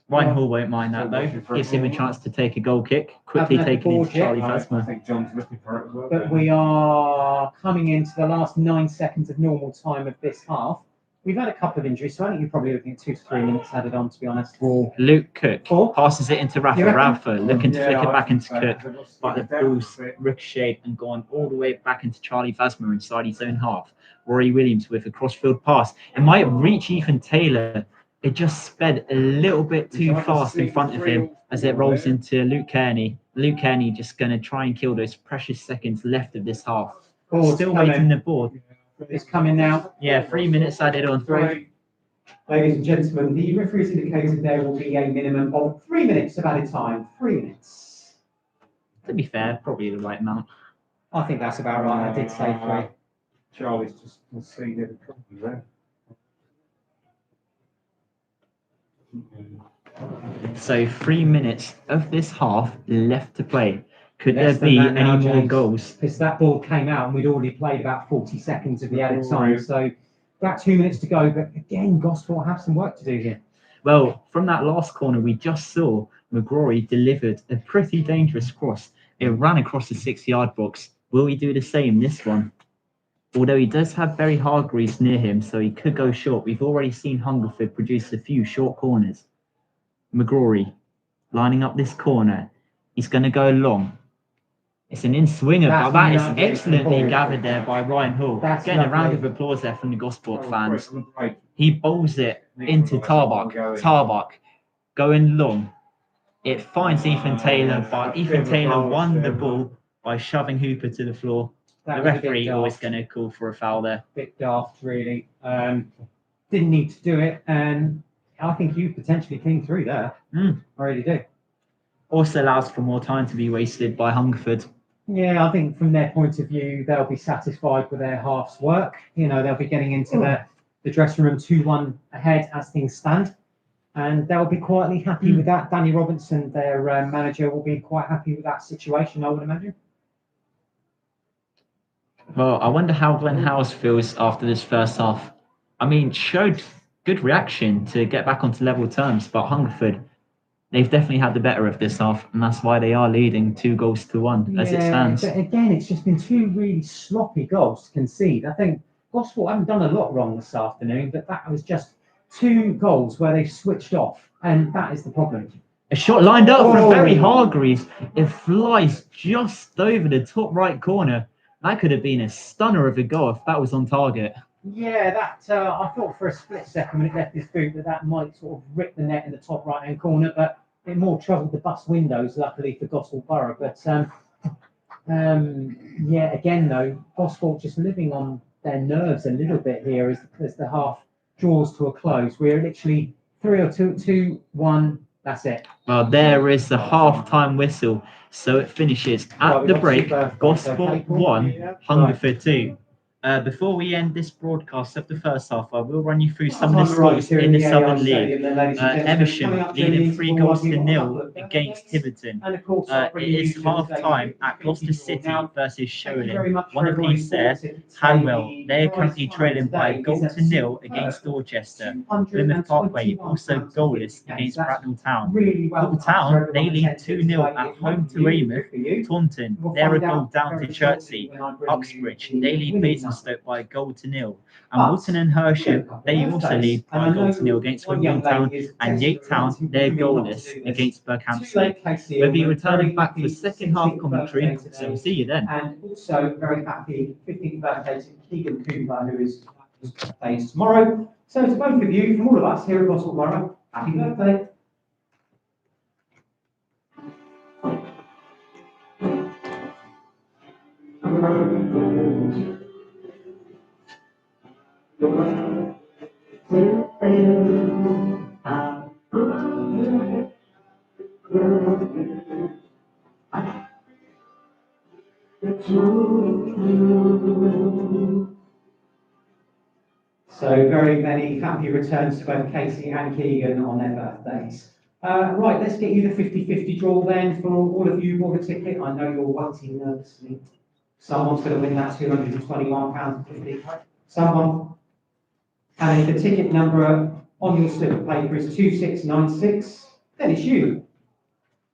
Ryan Hall won't mind that though. Gives him a chance to take a goal kick. Quickly taking into Charlie I Fasma. think John's looking for it as well. But we are coming into the last 9 seconds of normal time of this half. We've had a couple of injuries, so I think you're probably looking at 2 to 3 minutes added on, to be honest. Luke Cook Four? passes it into Rafa. You reckon? Rafa looking to flick it I back think into so. Cook, They've got to but the stick it down ball's a bit. ricocheted and gone all the way back into Charlie Vasmer inside his own half. Rory Williams with a crossfield pass. It might reach Ethan Taylor. It just sped a little bit too fast in front of him as it rolls into Luke Kearney. Luke Kearney just going to try and kill those precious seconds left of this half. Ball's Still coming. waiting the board. It's coming now. Yeah, 3 minutes added on. Ladies and gentlemen, the referee's indicated there will be a minimum of 3 minutes of added time. 3 minutes. To be fair, probably the right amount. I think that's about right. I did say 3. Charlie's just conceded a couple there. So 3 minutes of this half left to play. Could Less there than be that now, any more James. goals? Because that ball came out and we'd already played about 40 seconds of the added time. So about 2 minutes to go. But again, Gosport have some work to do here. Well, from that last corner we just saw, McGrory delivered a pretty dangerous cross. It ran across the 6-yard box. Will he do the same this one? Although he does have Barry Hargreaves near him, so he could go short. We've already seen Hungerford produce a few short corners. McGrory lining up this corner. He's going to go long. It's an in-swinger, but that is excellently gathered there by Ryan Hall. Getting a round of applause there from the Gosport fans. He bowls it into Tarbuck. Tarbuck going long. It finds Ethan Taylor, but Ethan Taylor won the ball by shoving Hooper to the floor. The referee always going to call for a foul there. Bit daft, really. Didn't need to do it, and I think you potentially came through there. I really do. Also allows for more time to be wasted by Hungerford. Yeah, I think from their point of view, they'll be satisfied with their half's work. You know, they'll be getting into the dressing room 2-1 ahead as things stand. And they'll be quietly happy with that. Danny Robinson, their manager, will be quite happy with that situation, I would imagine. Well, I wonder how Glenn Howes feels after this first half. I mean, showed good reaction to get back onto level terms, but Hungerford, they've definitely had the better of this half, and that's why they are leading 2-1 as it stands. But again, it's just been 2 really sloppy goals to concede. I think Gosport haven't done a lot wrong this afternoon, but that was just 2 goals where they switched off, and that is the problem. A shot lined up from Barry Hargreaves. It flies just over the top right corner. That could have been a stunner of a goal if that was on target. Yeah, that I thought for a split second when it left his boot that might sort of rip the net in the top right-hand corner, but it more troubled the bus windows, luckily for Gosport Borough. But yeah, again though, Gosport just living on their nerves a little bit here as the half draws to a close. We're literally 3-2-1. That's it. Well, there is the half-time whistle, so it finishes at the break. Gosport 1, Hungerford 2. Before we end this broadcast of the first half, I will run you through some of the scores in the Southern League. Eversham leading 3-0 against Tiverton. It is half-time at Gloucester City versus Sholing. One apiece there. Hanwell, they are currently trailing by 1-0 against Dorchester. Plymouth Parkway also goalless against Bracknell Town. Little Town, they lead 2-0 at home to Weymouth. Taunton, they're a goal down to Chertsey. Uxbridge, they lead Basingstoke by 1-0. And Wilton and Hersham, they also lead by 1-0 against Wimborne Town. And Yate Town, they're goalless against Berkhamsted. We'll be returning back for second half commentary, so we'll see you then. And also very happy 15th birthday to Keegan Cooper, who is birthday tomorrow. So to both of you, from all of us here at Gosport Borough, happy birthday. So very many happy returns to both Casey and Keegan on their birthdays. Right, let's get you the 50-50 draw then for all of you who bought a ticket. I know you're waiting nervously. Someone's going to win that £221.50. Someone. And if the ticket number on your slip of paper is 2696, then it's you.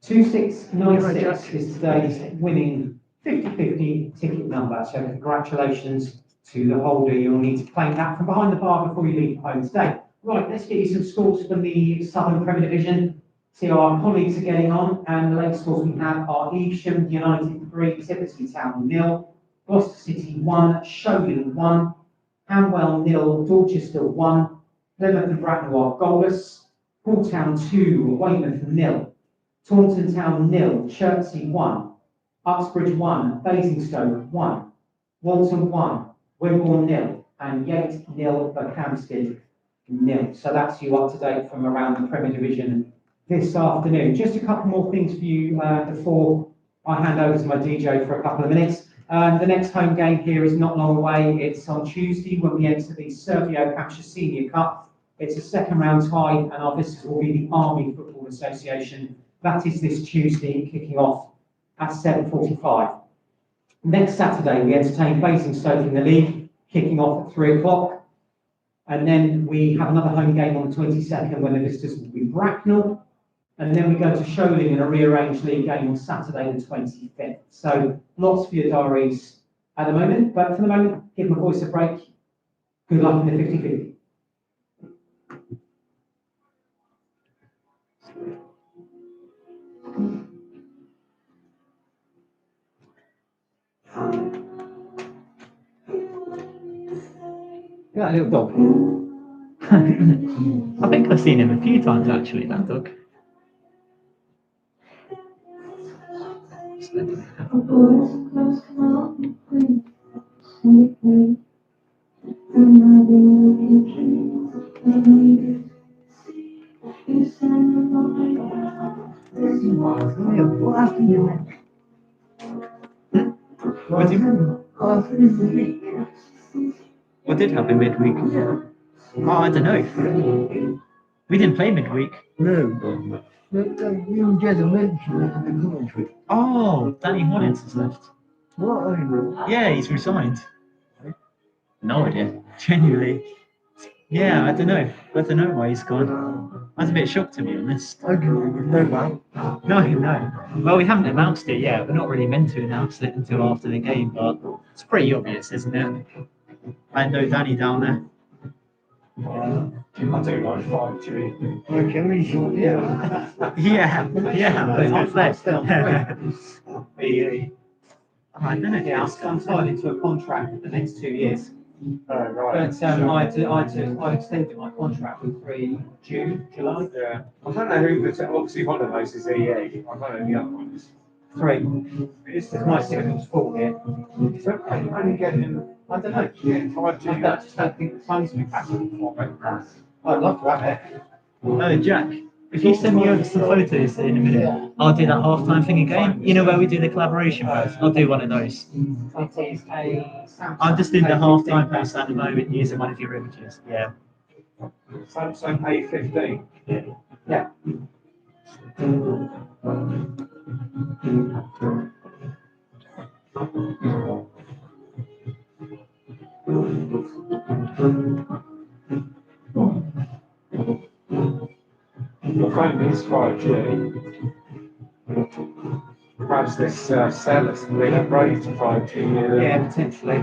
2696 is today's winning 50-50 ticket number. So congratulations to the holder, you'll need to claim that from behind the bar before you leave home today. Right, let's get you some scores from the Southern Premier Division. See how our colleagues are getting on, and the latest scores we have are Evesham United 3, Tiverton Town 0, Gloucester City 1, Sholing 1, Hanwell 0, Dorchester 1, Plymouth and Bracknell are goalless, Halltown 2, Weymouth 0, Taunton Town 0, Chertsey 1, Uxbridge 1, Basingstoke 1, Walton 1, Wimborne 0, and Yate 0, Berkhamsted 0. So that's you up to date from around the Premier Division this afternoon. Just a couple more things for you before I hand over to my DJ for a couple of minutes. The next home game here is not long away. It's on Tuesday when we enter the Servio Hampshire Senior Cup. It's a second round tie, and our visitors will be the Army Football Association. That is this Tuesday, kicking off at 7:45. Next Saturday, we entertain Basingstoke in the league, kicking off at 3 o'clock. And then we have another home game on the 22nd when the visitors will be Bracknell. And then we go to Sholing in a rearranged league game on Saturday the 25th. So lots for your diaries at the moment. But for the moment, give my voice a break. Good luck in the 50-50. Yeah, little dog. I think I've seen him a few times actually, that dog. What happened to him? What do you mean? After the week. What did happen midweek? Oh, I don't know. We didn't play midweek. No. But you and Jed mentioned it in the commentary. Oh, Danny Hollins has left. What are you? Yeah, he's resigned. No idea. Genuinely. Yeah, I don't know. I don't know why he's gone. I was a bit shocked, to be honest. I didn't know that. No. Well, we haven't announced it yet. We're not really meant to announce it until after the game, but it's pretty obvious, isn't it? I know Danny down there. I do like 5G. Okay, we should, yeah. Yeah. I don't know. Yeah, I'm tied into a contract for the next 2 years. Oh, right. But I extended my contract with June, July. Yeah. I don't know who, but obviously one of those is EA. I don't know the other ones. 3. It's It's my signal's full here. So I'm only getting, I don't know. yeah, 5G. I just don't think the phone's been happening for me. I'd love to have it. Oh, Jack, if you send me over some photos in a minute, I'll do that halftime thing again. You know where we do the collaboration post? I'll do one of those. It is a Samsung. I'm just doing the halftime post at the moment using one of your images. Yeah. Samsung A15. Yeah. Your phone is 5G. Perhaps this seller's been upgraded to 5G. Yeah, potentially.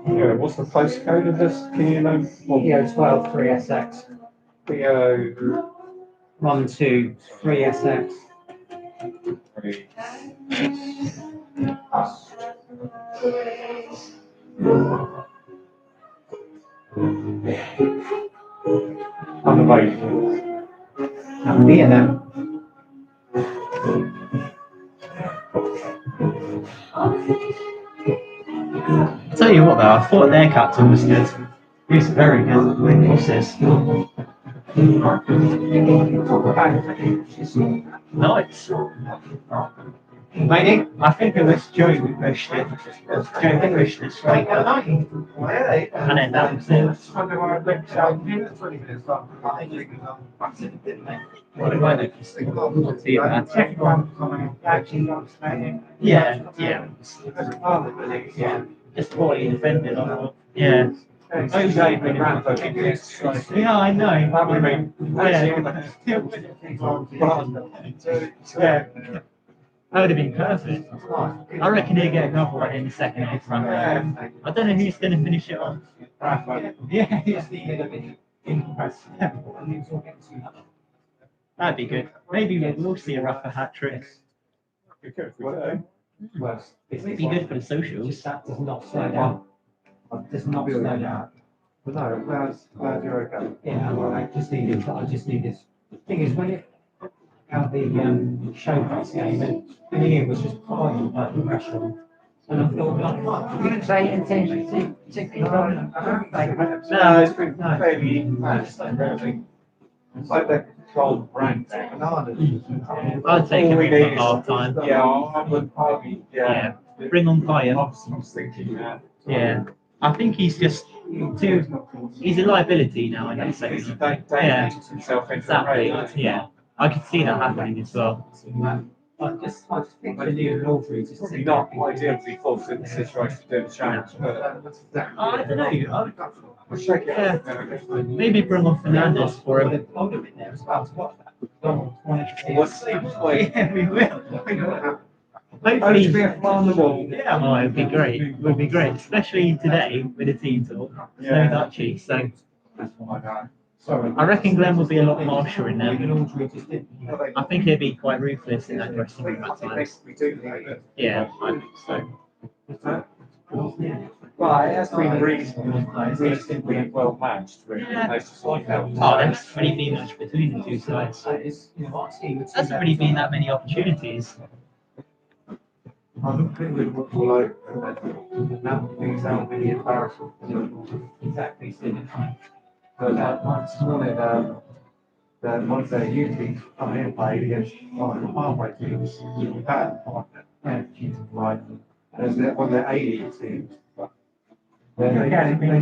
Yeah, what's the postcode of this? Can you know? PO12 3SX. PO 123SX. 3. Unavailable. That'll be it then. I'll tell you what though, I thought their captain was good. He was very good. What's this? Nice. Maybe. I think it was Joe who pushed it. Joe who pushed it straight up. And then that was it. Well, it won't see that. Yeah, yeah. Yeah. Just poorly defended. Yeah. Yeah, I know. Yeah. That would have been perfect. I reckon he'll get another one in the second half run. I don't know who's going to finish it off. Yeah, it's needed a bit impressive. That'd be good. Maybe we'll see a Rafa hat trick. Well, It'd be good for the socials. that does not slow down. Does not slow down. But no, glad you're okay. Yeah, well, I just need this. Thing is, when it out the showcase game, and Ian was just piling like pressure on. And I thought, like, You didn't say intention to No, it's been fairly really. It's like that cold rain bananas. I'd take him off at half time. Yeah, I would probably, Yeah. Bring on Kaya. I was thinking that. Yeah. I think he's just he's a liability now in that He's section. yeah. Himself into the Exactly. rain. Yeah. I could see that happening as well. I just think the new Audrey just Probably not ideal to be forced in the situation to do the challenge, but I don't know. we'll shake it. Yeah. Maybe bring on Fernandez for him. I would have been there as well to watch that. What's the Yeah, we will. Hopefully, Hopefully. on the wall. Yeah, well, it'd be great. It would be great, especially today with the team talk. Yeah. No Dutchy, so Sorry. I reckon Glenn will be a lot harsher in Even them. Audrey just didn't. I think he'll be quite ruthless in that dressing room at times. We do need it. Yeah, I think so. Well, it has been reasonably well matched, really. Yeah. Most of the time. Oh, there hasn't really been much between the two sides. Hasn't really been that many opportunities. I don't think we would like now things that would be embarrassing. Exactly. But this morning, one of their youth teams come in and played against one of the halfway teams. Right. There's one of their A-League teams. Yeah, he hasn't really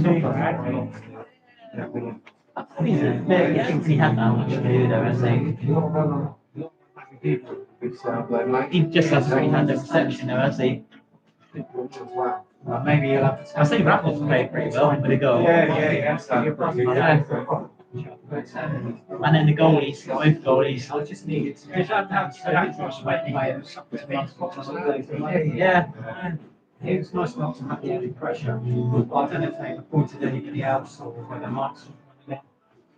had that much to do though, has he? He just hasn't really had the reception though, has he? Well, maybe you'll have to. I think Rafa's played pretty well with a goal. Yeah. And then the goalies, both goalies. I just needed to. Yeah. It was nice not to have the pressure. I don't know if they appointed anybody else or whether Mike's.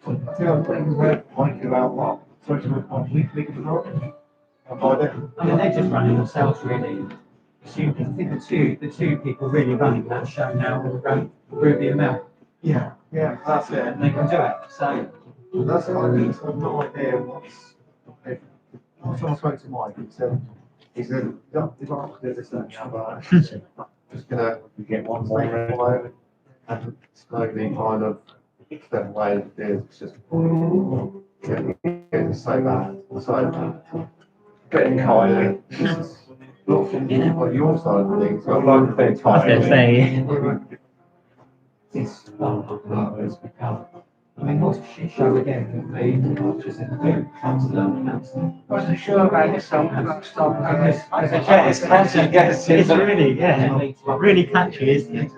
Pointing about what? Weekly about it. I mean, they're just running themselves really. I think the two people really running that show now will run Ruby and Mel, Yeah, that's it. and they can do it. So That's what I mean. I've no idea what's. If someone spoke to Mike, he said, "Don't do this and that, but just gonna get one more and slowly kind of step away. It's just getting so bad. So getting kind of not from your side of things. Not like a bit I was going to say, it's it's become. I mean, what's a shit show again? The just in the boot comes to learn announcing. Wasn't sure about yourself. it's really, really catchy, isn't it?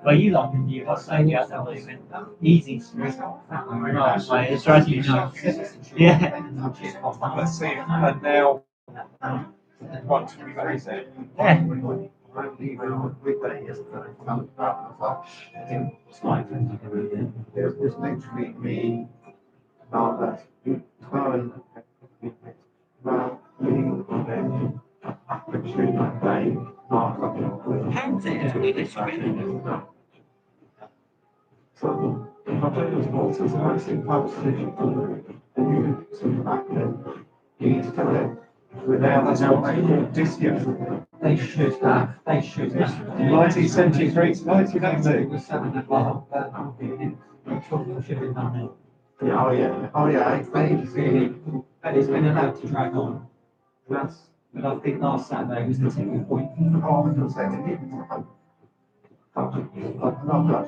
Well, you like the new Australia at the moment. Easy. Right, it drives me nuts. Yeah. Let's see. And now, once we raise it, Yeah. there's literally me, that's turn, So, I think it's more to the maximum power position, and you to the back then, you need to tell it. Without that's what they call discount. They should have. 1973 to 1992. Was 7.5, but I'm sure they should have done it. Yeah, oh yeah. But it's been allowed to drag on. That's But I think last Saturday was the tipping point. Oh, I'm going to say,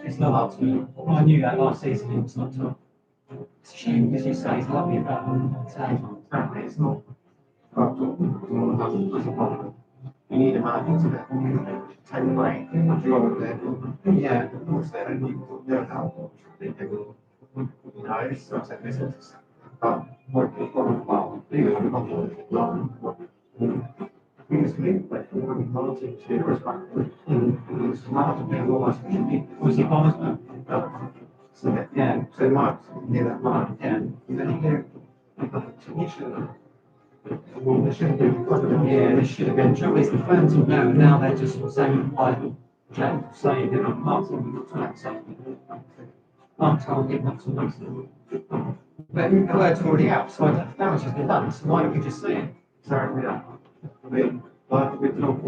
It's not up to me. I knew that last season it was not to. It's a shame, as you say, it's lovely about it's not. You need a manager to take the break, put you on there. Yeah. Of course, they don't need to know how. You know, it's not a business. But what you've got to follow, you have a because we play for the margin to respect. It's hard to be almost. Was he Bombers? So, Yeah. so much, near that mark. Yeah. Then you should. Well, they shouldn't do. Yeah, this should have been. Trouble is, the fans will know, and now they're just saying, saying they're not Martin, Martin getting up to Mason. But the word's already out, so the damage has been done, so why don't we just say it? Sorry, yeah. I mean, but we don't.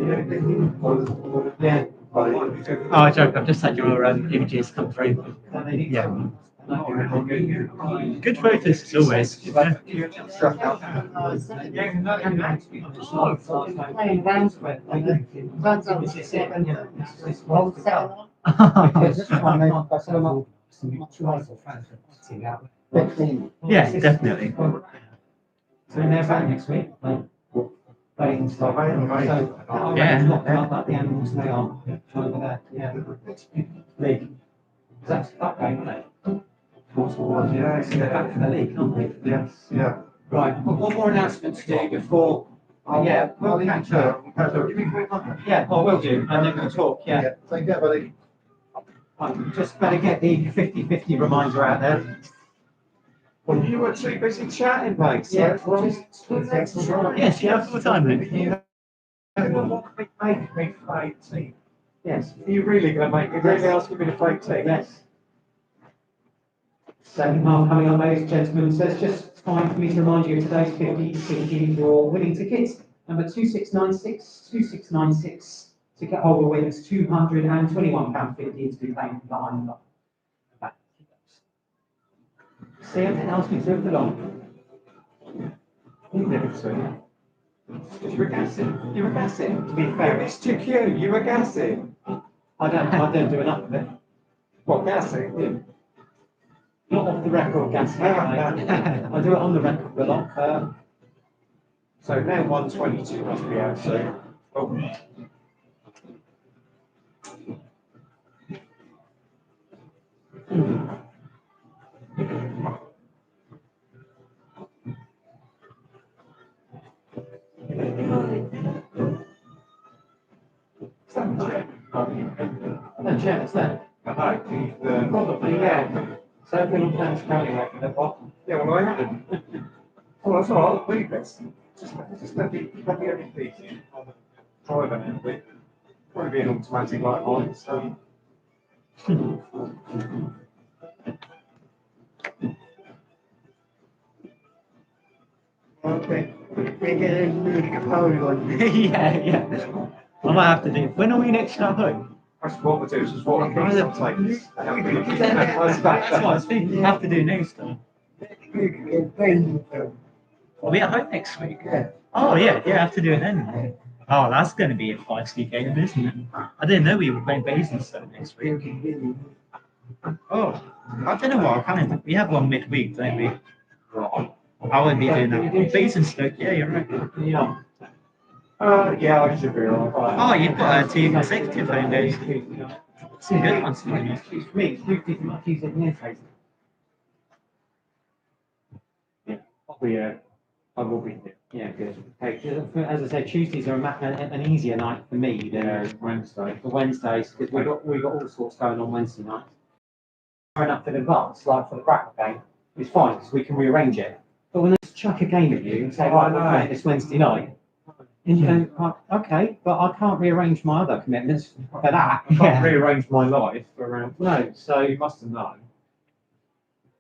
Yeah. Oh, joke. I've just had your images come through. Yeah. Good photos as always. Yeah. Yeah, definitely. So they're back next week. Playing stuff. So Yeah. lock them up like the animals they are over there. Yeah. League. That's that game, isn't it? Yeah, So they're back for the league, aren't they? yes, yeah. Right, we've got one more announcement to do before. Yeah, we'll catch up. Yeah, I will do, and then we'll talk. Yeah. Take care, buddy. Just better get the 50-50 reminder out there. Well, you were too busy chatting, mate. Yeah, Yes, you have full time, mate. What can we make me fake team? yes, Are you really going to make me really asking me to fake team? yes. Second half coming on, ladies and gentlemen. So it's just time for me to remind you of today's 50-50 draw winning tickets. Number 2696 to get hold of wins £221.50 to be claimed from behind the back. See anything else we do for long? You never say that. You were gassing. You were gassing. To be fair, It's too cute. You were gassing. I don't do enough of it. What, gassing? Not off the record gassing. I do it on the record a lot. So now 122 must be out soon. Oh. No chance there. Probably, yeah. So I've been on Plans County record at bottom. Yeah, well, I haven't. Well, that's all right. Leave it. Just let the MVP on the driver now. But probably be an automatic like mine. So. Okay. We get a really good power on. Yeah. I might have to do. When are we next at home? That's what we do. This is what I think I'll take. That's what I was thinking. We have to do next time. Are we at home next week? Yeah. Oh yeah, yeah, I have to do it then. Oh, that's going to be a feisty game, isn't it? I didn't know we were playing Basingstoke next week. Oh, I don't know what our calendar. We have one midweek, don't we? I won't be doing that. Basingstoke, yeah, you're right. Yeah. Yeah, I should be alright. Oh, you've got 2 consecutive home days. Some good ones. For me, it's usually much easier than your face. Yeah, I will be here. Yeah, good. Okay, as I said, Tuesdays are an easier night for me than Wednesday. the Wednesdays, because we've got all sorts going on Wednesday night. Far enough in advance, like for the bracket game, it's fine because we can rearrange it. But when they chuck a game at you and say, right, we're playing this Wednesday night, and you go, okay, but I can't rearrange my other commitments for that. I can't rearrange my life around. No, so, You must have known.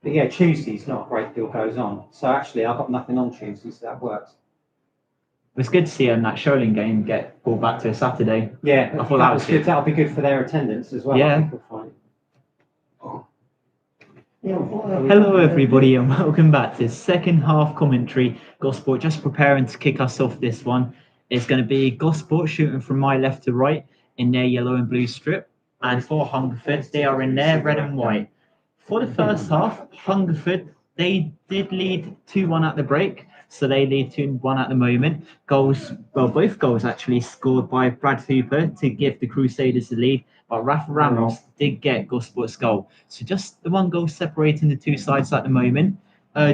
but yeah, Tuesdays not a great deal goes on. So actually, I've got nothing on Tuesdays, so that works. It was good to see that Sholing game get pulled back to a Saturday. Yeah, I thought that was good. That'll be good for their attendance as well. Yeah. I think we'll find. Hello, everybody, and welcome back to second half commentary. Gosport just preparing to kick us off this one. It's going to be Gosport shooting from my left to right in their yellow and blue strip. And for Hungerford, they are in their red and white. For the first half, Hungerford, they did lead 2-1 at the break. So they lead 2-1 at the moment. Both goals actually scored by Brad Hooper to give the Crusaders the lead. But Rafa Ramos did get Gosport's goal. So just the one goal separating the two sides at the moment.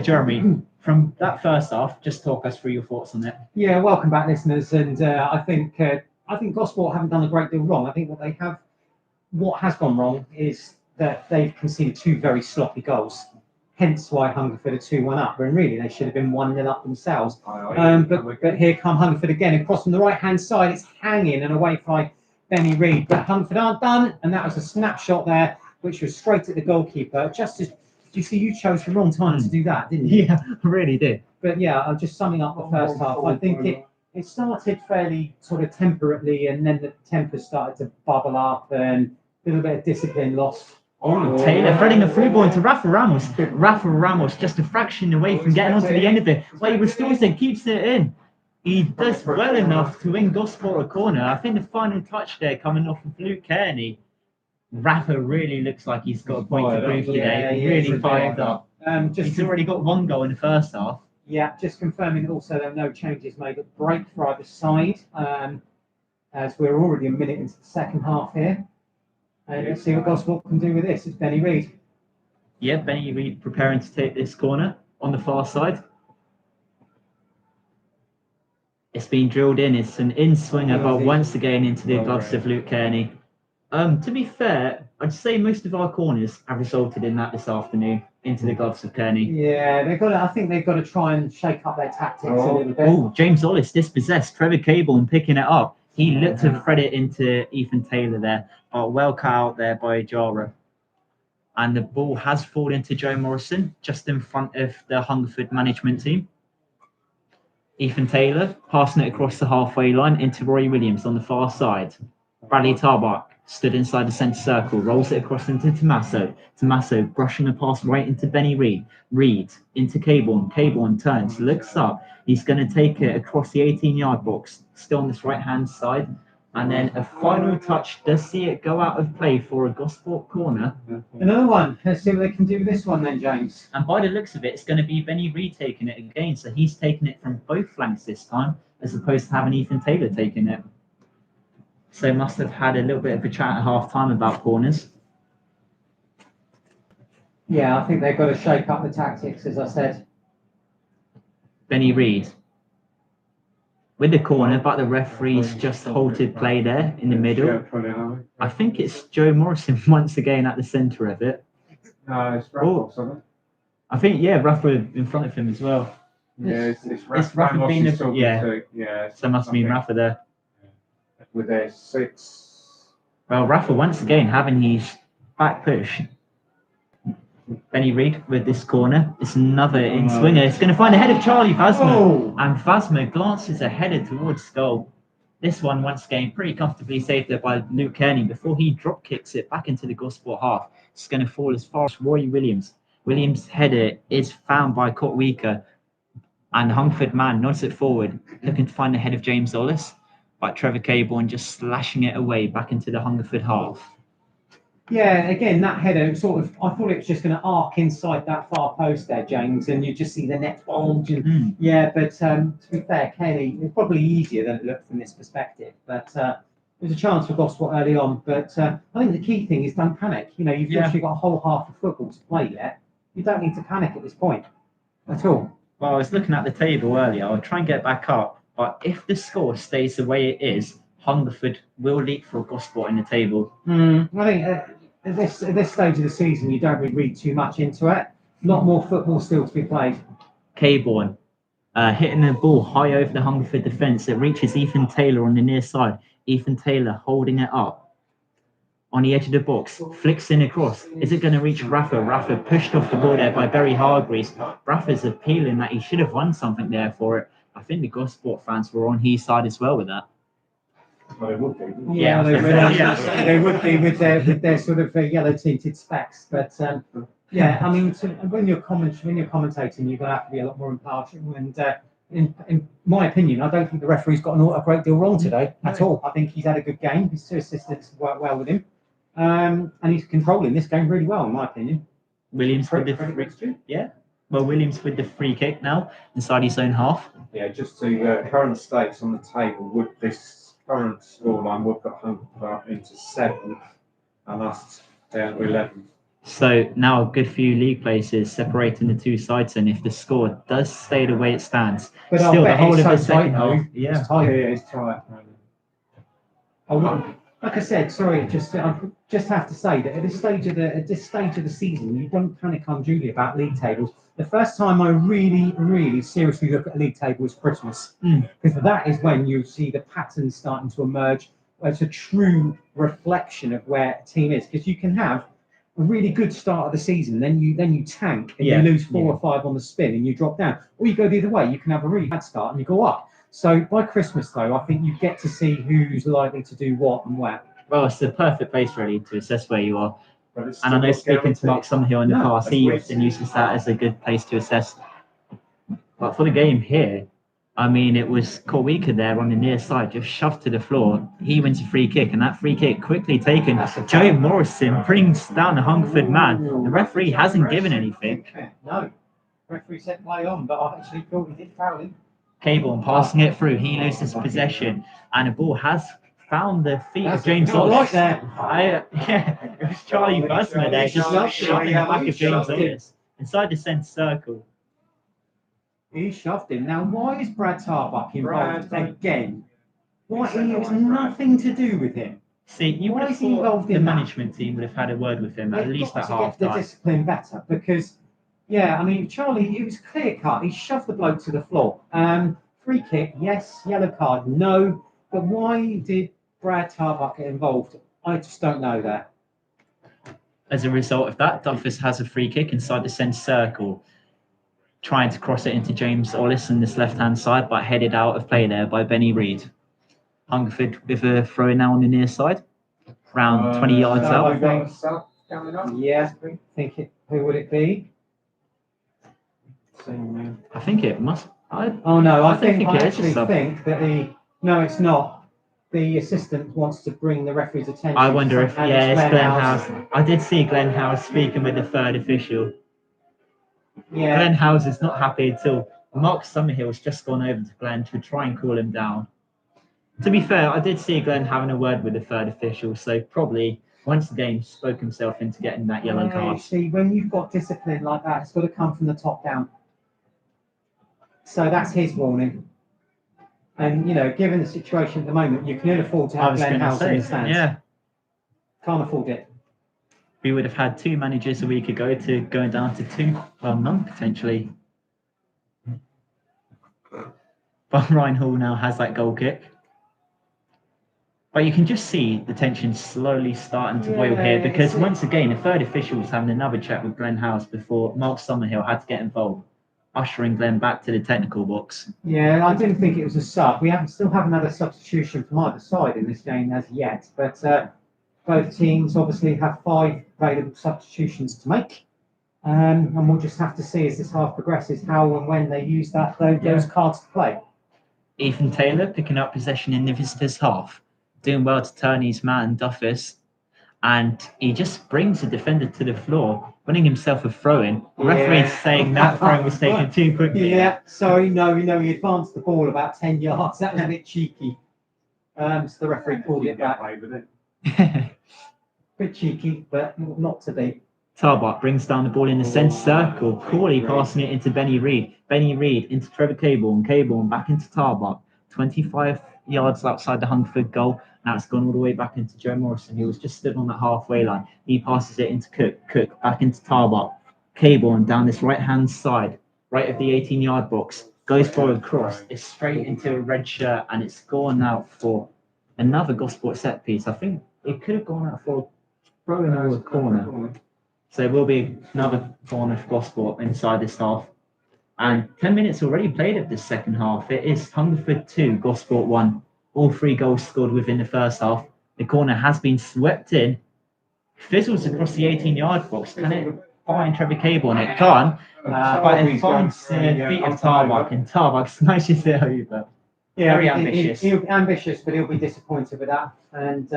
Jeremy, from that first half, just talk us through your thoughts on it. Yeah, welcome back, listeners. And I think Gosport haven't done a great deal wrong. I think what has gone wrong is that they've conceded 2 very sloppy goals. Hence why Hungerford are 2-1 up, when really they should have been 1-0 up themselves. But here come Hungerford again, across from the right-hand side. It's hanging and away by Benny Reid. But Hungerford aren't done, and that was a snapshot there, which was straight at the goalkeeper. You chose the wrong time to do that, didn't you? Yeah, I really did. But yeah, I'm just summing up the first half. I think it started fairly sort of temperately, and then the temper started to bubble up, and a little bit of discipline lost. Taylor threading a through ball into Rafa Ramos. Rafa Ramos just a fraction away from getting onto the end of it. Well, he was still saying keeps it in. He does well enough to win Gosport a corner. I think the final touch there coming off of Luke Kearney. Rafa really looks like he's got a point to prove today. He really fired up. He's already got 1 goal in the first half. Yeah, just confirming also there are no changes made at break for either side, as we're already a minute into the second half here. Let's see what Gosport can do with this. It's Benny Reid. Yeah, Benny Reid preparing to take this corner on the far side. It's been drilled in. It's an in-swinger, but once again into the gloves of Luke Kearney. To be fair, I'd say most of our corners have resulted in that this afternoon, into the gloves of Kearney. Yeah, I think they've got to try and shake up their tactics a little bit. Oh, James Ollis dispossessed. Trevor Cable picking it up. He looked to thread it into Ethan Taylor there, but well cut out there by Jara. And the ball has fallen into Joe Morrison, just in front of the Hungerford management team. Ethan Taylor passing it across the halfway line into Roy Williams on the far side. Bradley Tarbach stood inside the centre circle, rolls it across into Tommaso. Tommaso brushing a pass right into Benny Reid. Reid into Caborn. Caborn turns, looks up. He's going to take it across the 18-yard box, still on this right-hand side. And then a final touch does see it go out of play for a Gosport corner. Another one. Let's see what they can do with this one then, James. And by the looks of it, it's going to be Benny Reid taking it again. So he's taking it from both flanks this time, as opposed to having Ethan Taylor taking it. So must have had a little bit of a chat at half-time about corners. Yeah, I think they've got to shake up the tactics, as I said. Benny Reid with the corner, but the referee's just halted play there in the middle. I think it's Joe Morrison once again at the centre of it. No, it's Rafa. I think, yeah, Rafa in front of him as well. Yeah, it's Rafa. It's Rafa being yeah. So must mean Rafa there. With their 6. Well, Rafa once again having his back push. Benny Reid with this corner. It's another in-swinger. It's going to find the head of Charlie Vasma. And Vasma glances a header towards goal. This one, once again, pretty comfortably saved there by Luke Kearney before he drop kicks it back into the Gosport half. It's going to fall as far as Roy Williams. Williams' header is found by Kotwika. And the Hungerford man nods it forward, looking to find the head of James Ollis. But Trevor Caborn just slashing it away back into the Hungerford half. Yeah, again, that header I thought it was just going to arc inside that far post there, James, and you just see the net bulge. And, yeah, but to be fair, Kenny, it's probably easier than it looked from this perspective. But there's a chance for Gosport early on. But I think the key thing is don't panic. You know, you've literally got a whole half of football to play yet. You don't need to panic at this point at all. Well, I was looking at the table earlier. I'll try and get back up. But if the score stays the way it is, Hungerford will leapfrog Gosport in the table. I think at this stage of the season, you don't really read too much into it. A lot more football still to be played. Caborn hitting the ball high over the Hungerford defence. It reaches Ethan Taylor on the near side. Ethan Taylor holding it up on the edge of the box. Flicks in across. Is it going to reach Rafa? Rafa pushed off the ball there by Barry Hargreaves. Rafa's appealing that he should have won something there for it. I think the Gosport fans were on his side as well with that. Well, they would be. Yeah, they would be with their sort of yellow tinted specs. But yeah, I mean, when you're commentating, you're going to have to be a lot more impartial. And in my opinion, I don't think the referee's got a great deal wrong today at all. I think he's had a good game. His two assistants work well with him, and he's controlling this game really well, in my opinion. Williams with the free, Williams with the free kick now inside his own half. Yeah, just to current stakes on the table, would this current scoreline would put Hungerford up into 7th and us down to 11th. So now a good few league places separating the two sides, and if the score does stay the way it stands, But still the whole of the it's so second tight, though. half. Yeah. It's tight. It's tight. Oh, like I said, sorry, I just have to say that at this stage of the season, you don't panic unduly about league tables. The first time I really seriously look at a league table is Christmas, because that is when you see the patterns starting to emerge. It's a true reflection of where a team is, because you can have a really good start of the season, then you tank and you lose 4 or 5 on the spin and you drop down, or you go the other way. You can have a really bad start and you go up. So by Christmas, though, I think you get to see who's likely to do what and where. Well, it's the perfect place really to assess where you are. And I know, speaking to Mark Summerhill in the past, he often uses that as a good place to assess. But for the game here, I mean, it was Korwika there on the near side, just shoved to the floor. He wins a free kick, and that free kick quickly taken. Joe Morrison brings down the Hungerford man. The referee hasn't given anything. No, referee said play on, but I actually thought he did foul him. Caborn passing it through, he loses possession, and the ball has found the feet of James Not Ollis. right there. It was Charlie Busmer there, just shoving the back of James Ollis inside the centre circle. He shoved him. Now, why is Brad Tarbuck involved again? Why? He has nothing to do with him. See, you would have thought the management team would have had a word with him at least at half the time. discipline better, because, I mean, Charlie, it was clear cut. He shoved the bloke to the floor. Free kick, yes. Yellow card, no. But why did Brad Tarbuck get involved? I just don't know that. As a result of that, Duffus has a free kick inside the centre circle, trying to cross it into James Ollis on this left-hand side, but headed out of play there by Benny Reid. Hungerford with a throw now on the near side, around 20 yards out. Yeah, I think it. Who would it be? I think it must. I think it is actually a sub. think that no, it's not. The assistant wants to bring the referee's attention. I wonder if, and it's Glenn House. Howes. I did see Glenn Howes speaking with the third official. Yeah. Glenn Howes is not happy until Mark Summerhill's just gone over to Glenn to try and cool him down. To be fair, I did see Glenn having a word with the third official, so probably once again spoke himself into getting that yellow card. See, when you've got discipline like that, it's got to come from the top down. So that's his warning. And, given the situation at the moment, you can afford to have Glenn House in the stands. Yeah. Can't afford it. We would have had 2 managers a week ago to going down to 2, well, none potentially. But Ryan Hall now has that goal kick. But you can just see the tension slowly starting to boil here, because once again, the third official was having another chat with Glenn House before Mark Summerhill had to get involved, ushering Glenn back to the technical box. Yeah, I didn't think it was a sub. We still haven't had a substitution from either side in this game as yet, but both teams obviously have 5 available substitutions to make. And we'll just have to see as this half progresses how and when they use those cards to play. Ethan Taylor picking up possession in the visitors' half, doing well to turn his man Duffus, and he just brings the defender to the floor, winning himself a throw-in. The referee saying that throw was taken too quickly. Yeah, sorry, no, he advanced the ball about 10 yards. That was a bit cheeky. So the referee called it back. Bit cheeky, but not to be. Tarbuck brings down the ball in the centre circle, poorly passing it into Benny Reid. Benny Reid into Trevor Caborn. Caborn back into Tarbuck. 25 yards outside the Hungerford goal. Now it's gone all the way back into Joe Morrison, who was just stood on that halfway line. He passes it into Cook. Cook back into Tarbuck. Caborn down this right-hand side, right of the 18-yard box. Goes for a cross. It's straight into a red shirt, and it's gone out for another Gosport set piece. I think it could have gone out for throwing over the corner. So there will be another corner for Gosport inside this half. And 10 minutes already played of this second half. It is Hungerford 2, Gosport 1. All 3 goals scored within the first half. The corner has been swept in. Fizzles across the 18-yard box. Can it find Trevor Cable on it. Can't. But it finds the feet of Tarbuck, and Tarbuck smashes it over. Yeah, Very ambitious. He'll be ambitious, but he'll be disappointed with that. And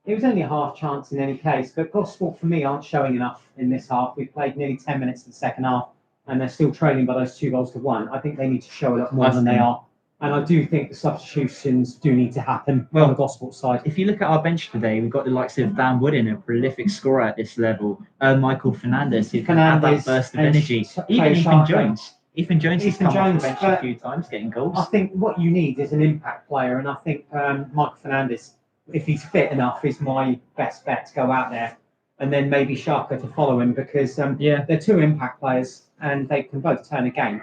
it was only a half chance in any case. But Gosport, for me, aren't showing enough in this half. We've played nearly 10 minutes of the second half, and they're still trailing by those 2-1. I think they need to show a lot more than they are. And I do think the substitutions do need to happen on the Gosport side. If you look at our bench today, we've got the likes of Dan Woodin, a prolific scorer at this level, Michael Fernandez, who can have that burst of energy. Even Ethan Jones. Ethan Jones has come off the bench a few times, getting goals. I think what you need is an impact player, and I think Michael Fernandez, if he's fit enough, is my best bet to go out there, and then maybe Sharka to follow him, because they're two impact players and they can both turn a game.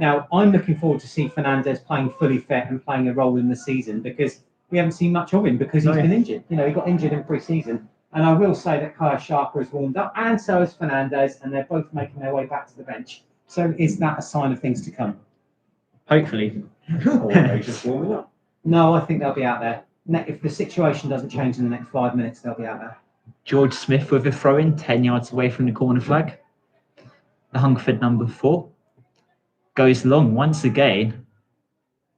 Now, I'm looking forward to see Fernandez playing fully fit and playing a role in the season, because we haven't seen much of him because he's been injured. You know, he got injured in pre-season. And I will say that Kaya Sharka has warmed up, and so has Fernandez, and they're both making their way back to the bench. So is that a sign of things to come? Hopefully. Or are they just warming up? No, I think they'll be out there. If the situation doesn't change in the next 5 minutes, they'll be out there. George Smith with a throw-in, 10 yards away from the corner flag. The Hungerford number 4 goes long once again.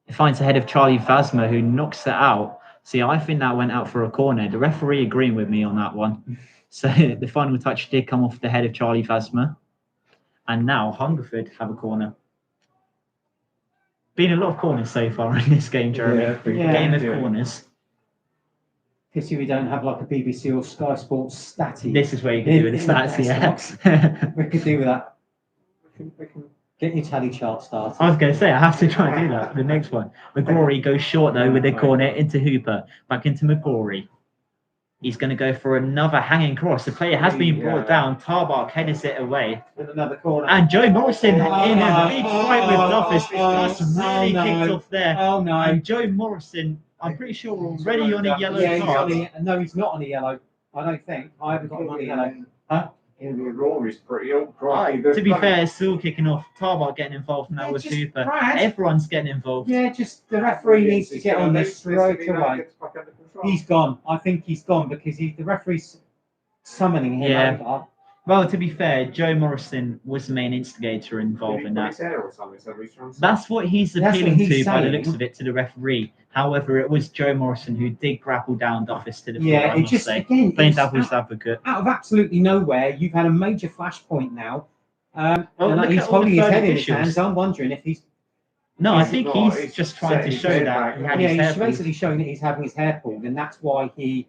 It finds ahead of Charlie Phasma, who knocks it out. See, I think that went out for a corner. The referee agreeing with me on that one. So the final touch did come off the head of Charlie Phasma. And now Hungerford have a corner. Been a lot of corners so far in this game, Jeremy. Game of corners. Pity we don't have like a BBC or Sky Sports statty. This is where you can do with the stats, yeah. We could do with that. We can get your tally chart started. I was going to say, I have to try and do that. The next one. McGrory goes short, though, with the corner into Hooper. Back into McGrory. He's going to go for another hanging cross. The player has been brought down. Tarbuck headers it away. With another corner. And Joe Morrison in a big fight with Duffus. That's really kicked off there. Oh, no. And Joe Morrison, I'm pretty sure, already on a yellow card. No, he's not on a yellow. I don't think. I haven't got him on a yellow. Huh? Rory's pretty up. To be fair, it's still kicking off. Tarbuck getting involved now with Hooper. Everyone's getting involved. Yeah, just the referee needs to get on this straight away. He's gone. I think he's gone because the referee's summoning him over. Well, to be fair, Joe Morrison was the main instigator involved in that. That's what he's appealing to by the looks of it to the referee. However, it was Joe Morrison who did grapple down Duffus to the floor, I must say. Again, playing devil's advocate. Out of absolutely nowhere, you've had a major flashpoint now. And he's all holding the his head in officials. his hands. I'm wondering if he's... No, I think he's just trying to show that he had his hair he's basically showing that he's having his hair pulled, and that's why he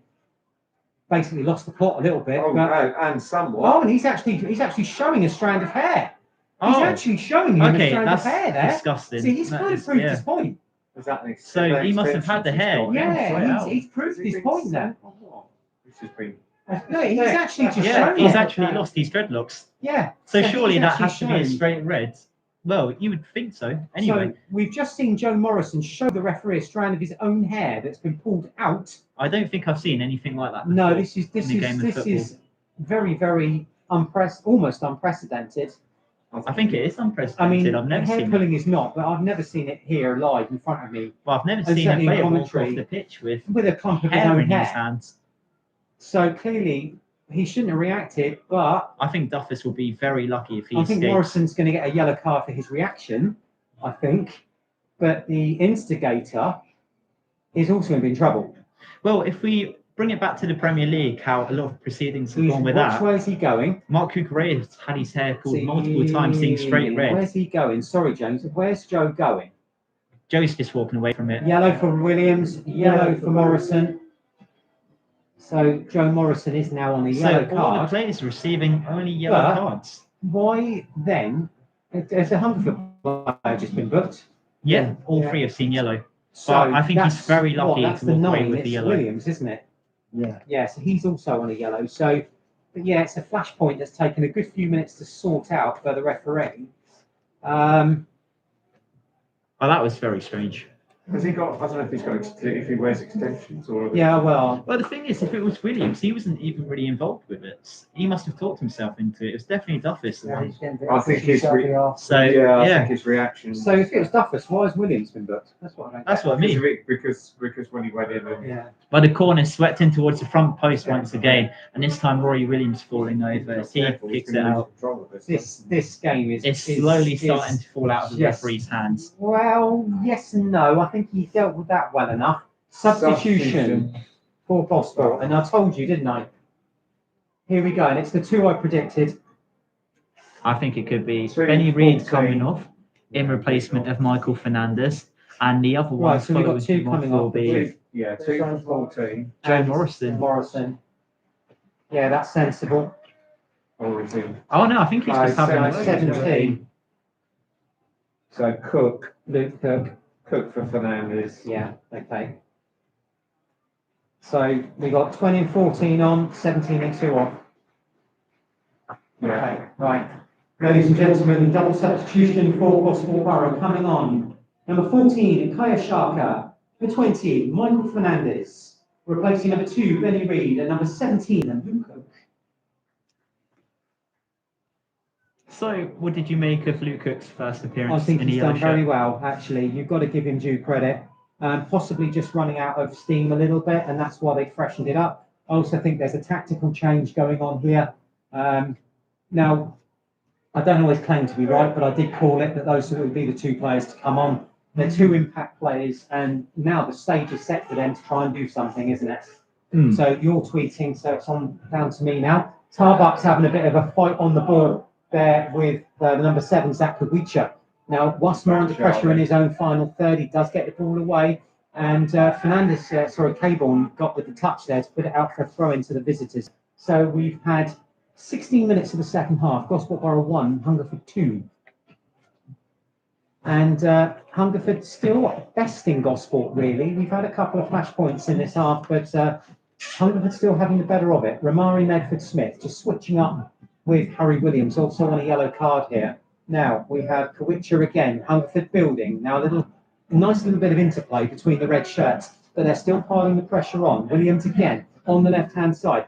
basically lost the plot a little bit. And somewhat. Oh, and he's actually showing a strand of hair. He's actually showing him a strand of hair there. Disgusting. See, he's kind of proved his point. Exactly. So he must have had the hair. Yeah, he's proved his point there. This has been... No, he's actually just showing he's it. actually lost his dreadlocks. Yeah. So surely he's that actually has to be a straight red. Well, you would think so. Anyway. So we've just seen Joe Morrison show the referee a strand of his own hair that's been pulled out. I don't think I've seen anything like that. No, this is very, very almost unprecedented. I think it is unprecedented. I mean, I've never hair seen pulling is not, but I've never seen it here live in front of me. Well, I've never And seen a certainly player walk commentary off the pitch with a clump of his hair own in his hair. hands. So clearly he shouldn't have reacted, but I think Duffus will be very lucky if he I think escapes. Morrison's going to get a yellow card for his reaction, I think. But the instigator is also going to be in trouble. Well, if we bring it back to the Premier League, how a lot of proceedings have gone with Which that. way is he going? Mark Cucurella has had his hair pulled multiple times, seeing straight red. Where's he going? Sorry, James. Where's Joe going? Joe's just walking away from it. Yellow for Williams, yellow for Morrison. So Joe Morrison is now on a yellow So all the card. players receiving only yellow cards. Why then? Has a Hungerford player just been booked? Yeah, all three have seen yellow. So But I think he's that's very lucky that's to the walk away 9, with the it's yellow. Williams, isn't it? Yeah. Yeah, so he's also on a yellow. So, but yeah, it's a flashpoint that's taken a good few minutes to sort out for the referee. Oh, that was very strange. Has he got? I don't know if he's got if he wears extensions or. Yeah, well, Well, the thing is, if it was Williams, he wasn't even really involved with it. He must have talked himself into it. It was definitely Duffus. The one. I think his So yeah, I yeah, think his reaction. so if it was Duffus, why has Williams been booked? That's what I mean. that's what I mean. Because when he went in and Yeah. But the corner swept in towards the front post once again, and this time Rory Williams falling over as he careful, he's kicks it gonna lose out. control of this. This game is It's slowly is- starting to fall out of the yes. referee's hands. Well, yes and no. I think he dealt with that well enough. Substitution for Gosport, and I told you, didn't I? Here we go, and it's the two I predicted. I think it could be 2-14. Benny Reid coming off in replacement of Michael Fernandez, and the other one Right, so we've got following two him off coming will off. be 2 from 14, Joe And Morrison. Morrison. Yeah, that's sensible. or is he? Oh no, I think he's just having a 17. So Cook Luke Cook. for Fernandez. Yeah, okay. So we got 20 and 14 on, 17 and 2 off. Yeah. Okay, right. Ladies and gentlemen, double substitution for Gosport Borough coming on. Number 14, Kaya Shaka. Number 20, Michael Fernandez. Replacing number 2, Benny Reid. And number 17, Luke Cook. So, what did you make of Luke Cook's first I appearance think in the he's yellow done very shirt? well, actually. You've got to give him due credit. Possibly just running out of steam a little bit, and that's why they freshened it up. I also think there's a tactical change going on here. Now, I don't always claim to be right, but I did call it that those would be the two players to come on. They're two impact players, and now the stage is set for them to try and do something, isn't it? Mm. So you're tweeting, so it's on down to me now. Tarbuck's having a bit of a fight on the ball there with the number 7, Zach Kawicha. Now, Wassmer under pressure in his own final third, he does get the ball away, and Caborn got with the touch there to put it out for a throw into the visitors. So we've had 16 minutes of the second half. Gosport Borough 1, Hungerford 2. And Hungerford still besting Gosport, really. We've had a couple of flash points in this half, but Hungerford still having the better of it. Ramari Medford-Smith just switching up with Harry Williams, also on a yellow card here. Now we have Kawicha again, Hungerford building. Now a nice little bit of interplay between the red shirts, but they're still piling the pressure on. Williams again on the left-hand side.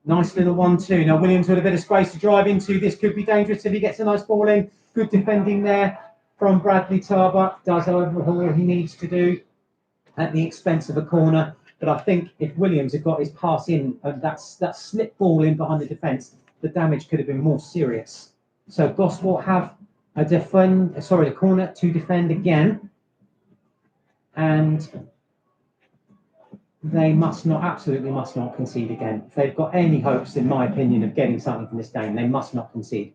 Nice little 1-2. Now Williams with a bit of space to drive into. This could be dangerous if he gets a nice ball in. Good defending there from Bradley Tarbuck. Does all he needs to do at the expense of a corner. But I think if Williams had got his pass in, that slip ball in behind the defence, the damage could have been more serious. So Gosport have a corner to defend again. And they absolutely must not concede again. If they've got any hopes, in my opinion, of getting something from this game, they must not concede.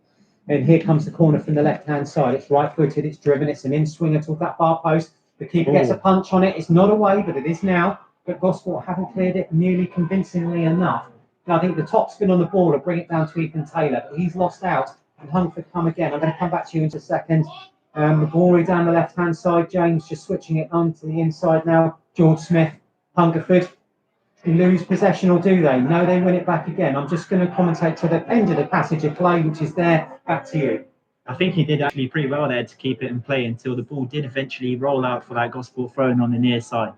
And here comes the corner from the left-hand side. It's right-footed, it's driven, it's an in-swinger towards that far post. The keeper gets a punch on it. It's not away, but it is now. But Gosport haven't cleared it nearly convincingly enough. Now, I think the top spin on the ball will bring it down to Ethan Taylor, but he's lost out. And Hungerford come again. I'm going to come back to you in just a second. The ball down the left-hand side. James just switching it on to the inside now. George Smith, Hungerford. Lose possession or do they? No, they win it back again. I'm just going to commentate to the end of the passage of play, which is there. Back to you. I think he did actually pretty well there to keep it in play until the ball did eventually roll out for that Gosport throw-in on the near side.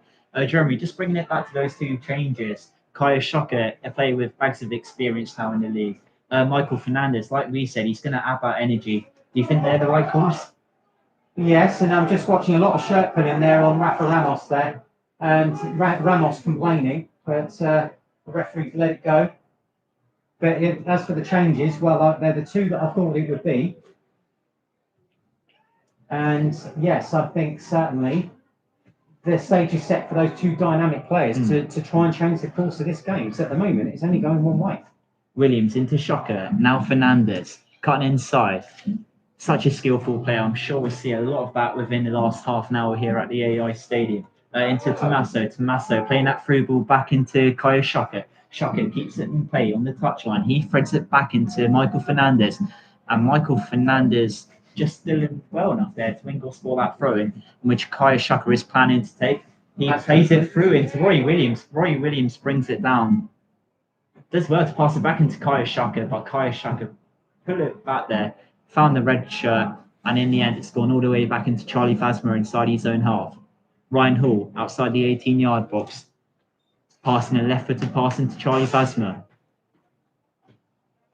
Jeremy, just bringing it back to those two changes. Kaya Shocker, a player with bags of experience now in the league. Michael Fernandez, like we said, he's going to add that energy. Do you think they're the right calls? Yes, and I'm just watching a lot of shirt pulling there on Rafa Ramos there. And Ramos complaining, but the referee let it go. But as for the changes, well, they're the two that I thought it would be. And yes, I think certainly the stage is set for those two dynamic players to try and change the course of this game. So at the moment, it's only going one way. Williams into Shocker, now Fernandez, cutting inside. Such a skillful player. I'm sure we'll see a lot of that within the last half an hour here at the AI Stadium. Into Tommaso playing that through ball back into Kaya Shocker. Shocker keeps it in play on the touchline. He threads it back into Michael Fernandez. And Michael Fernandez just still in well enough there to win Gosport that throw-in, which Kaya Shocker is planning to take. He plays it through into Roy Williams. Roy Williams brings it down. Does well to pass it back into Kaya Shocker, but Kaya Shocker put it back there, found the red shirt, and in the end it's gone all the way back into Charlie Vasmer inside his own half. Ryan Hall outside the 18-yard box, passing a left-footed pass into Charlie Vasmer.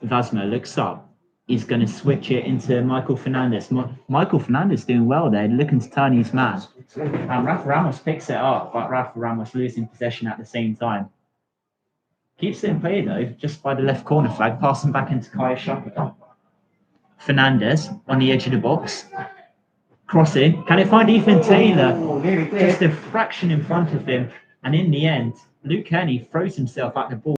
Vasmer looks up. He's going to switch it into Michael Fernandez. Michael Fernandez doing well there, looking to turn his man. And Rafa Ramos picks it up, but Rafa Ramos losing possession at the same time. Keeps it in play though, just by the left corner flag, passing back into Kaya Shaka. Fernandez on the edge of the box. Crossing. Can it find Ethan Taylor? Just a fraction in front of him. And in the end, Luke Kenny throws himself at the ball.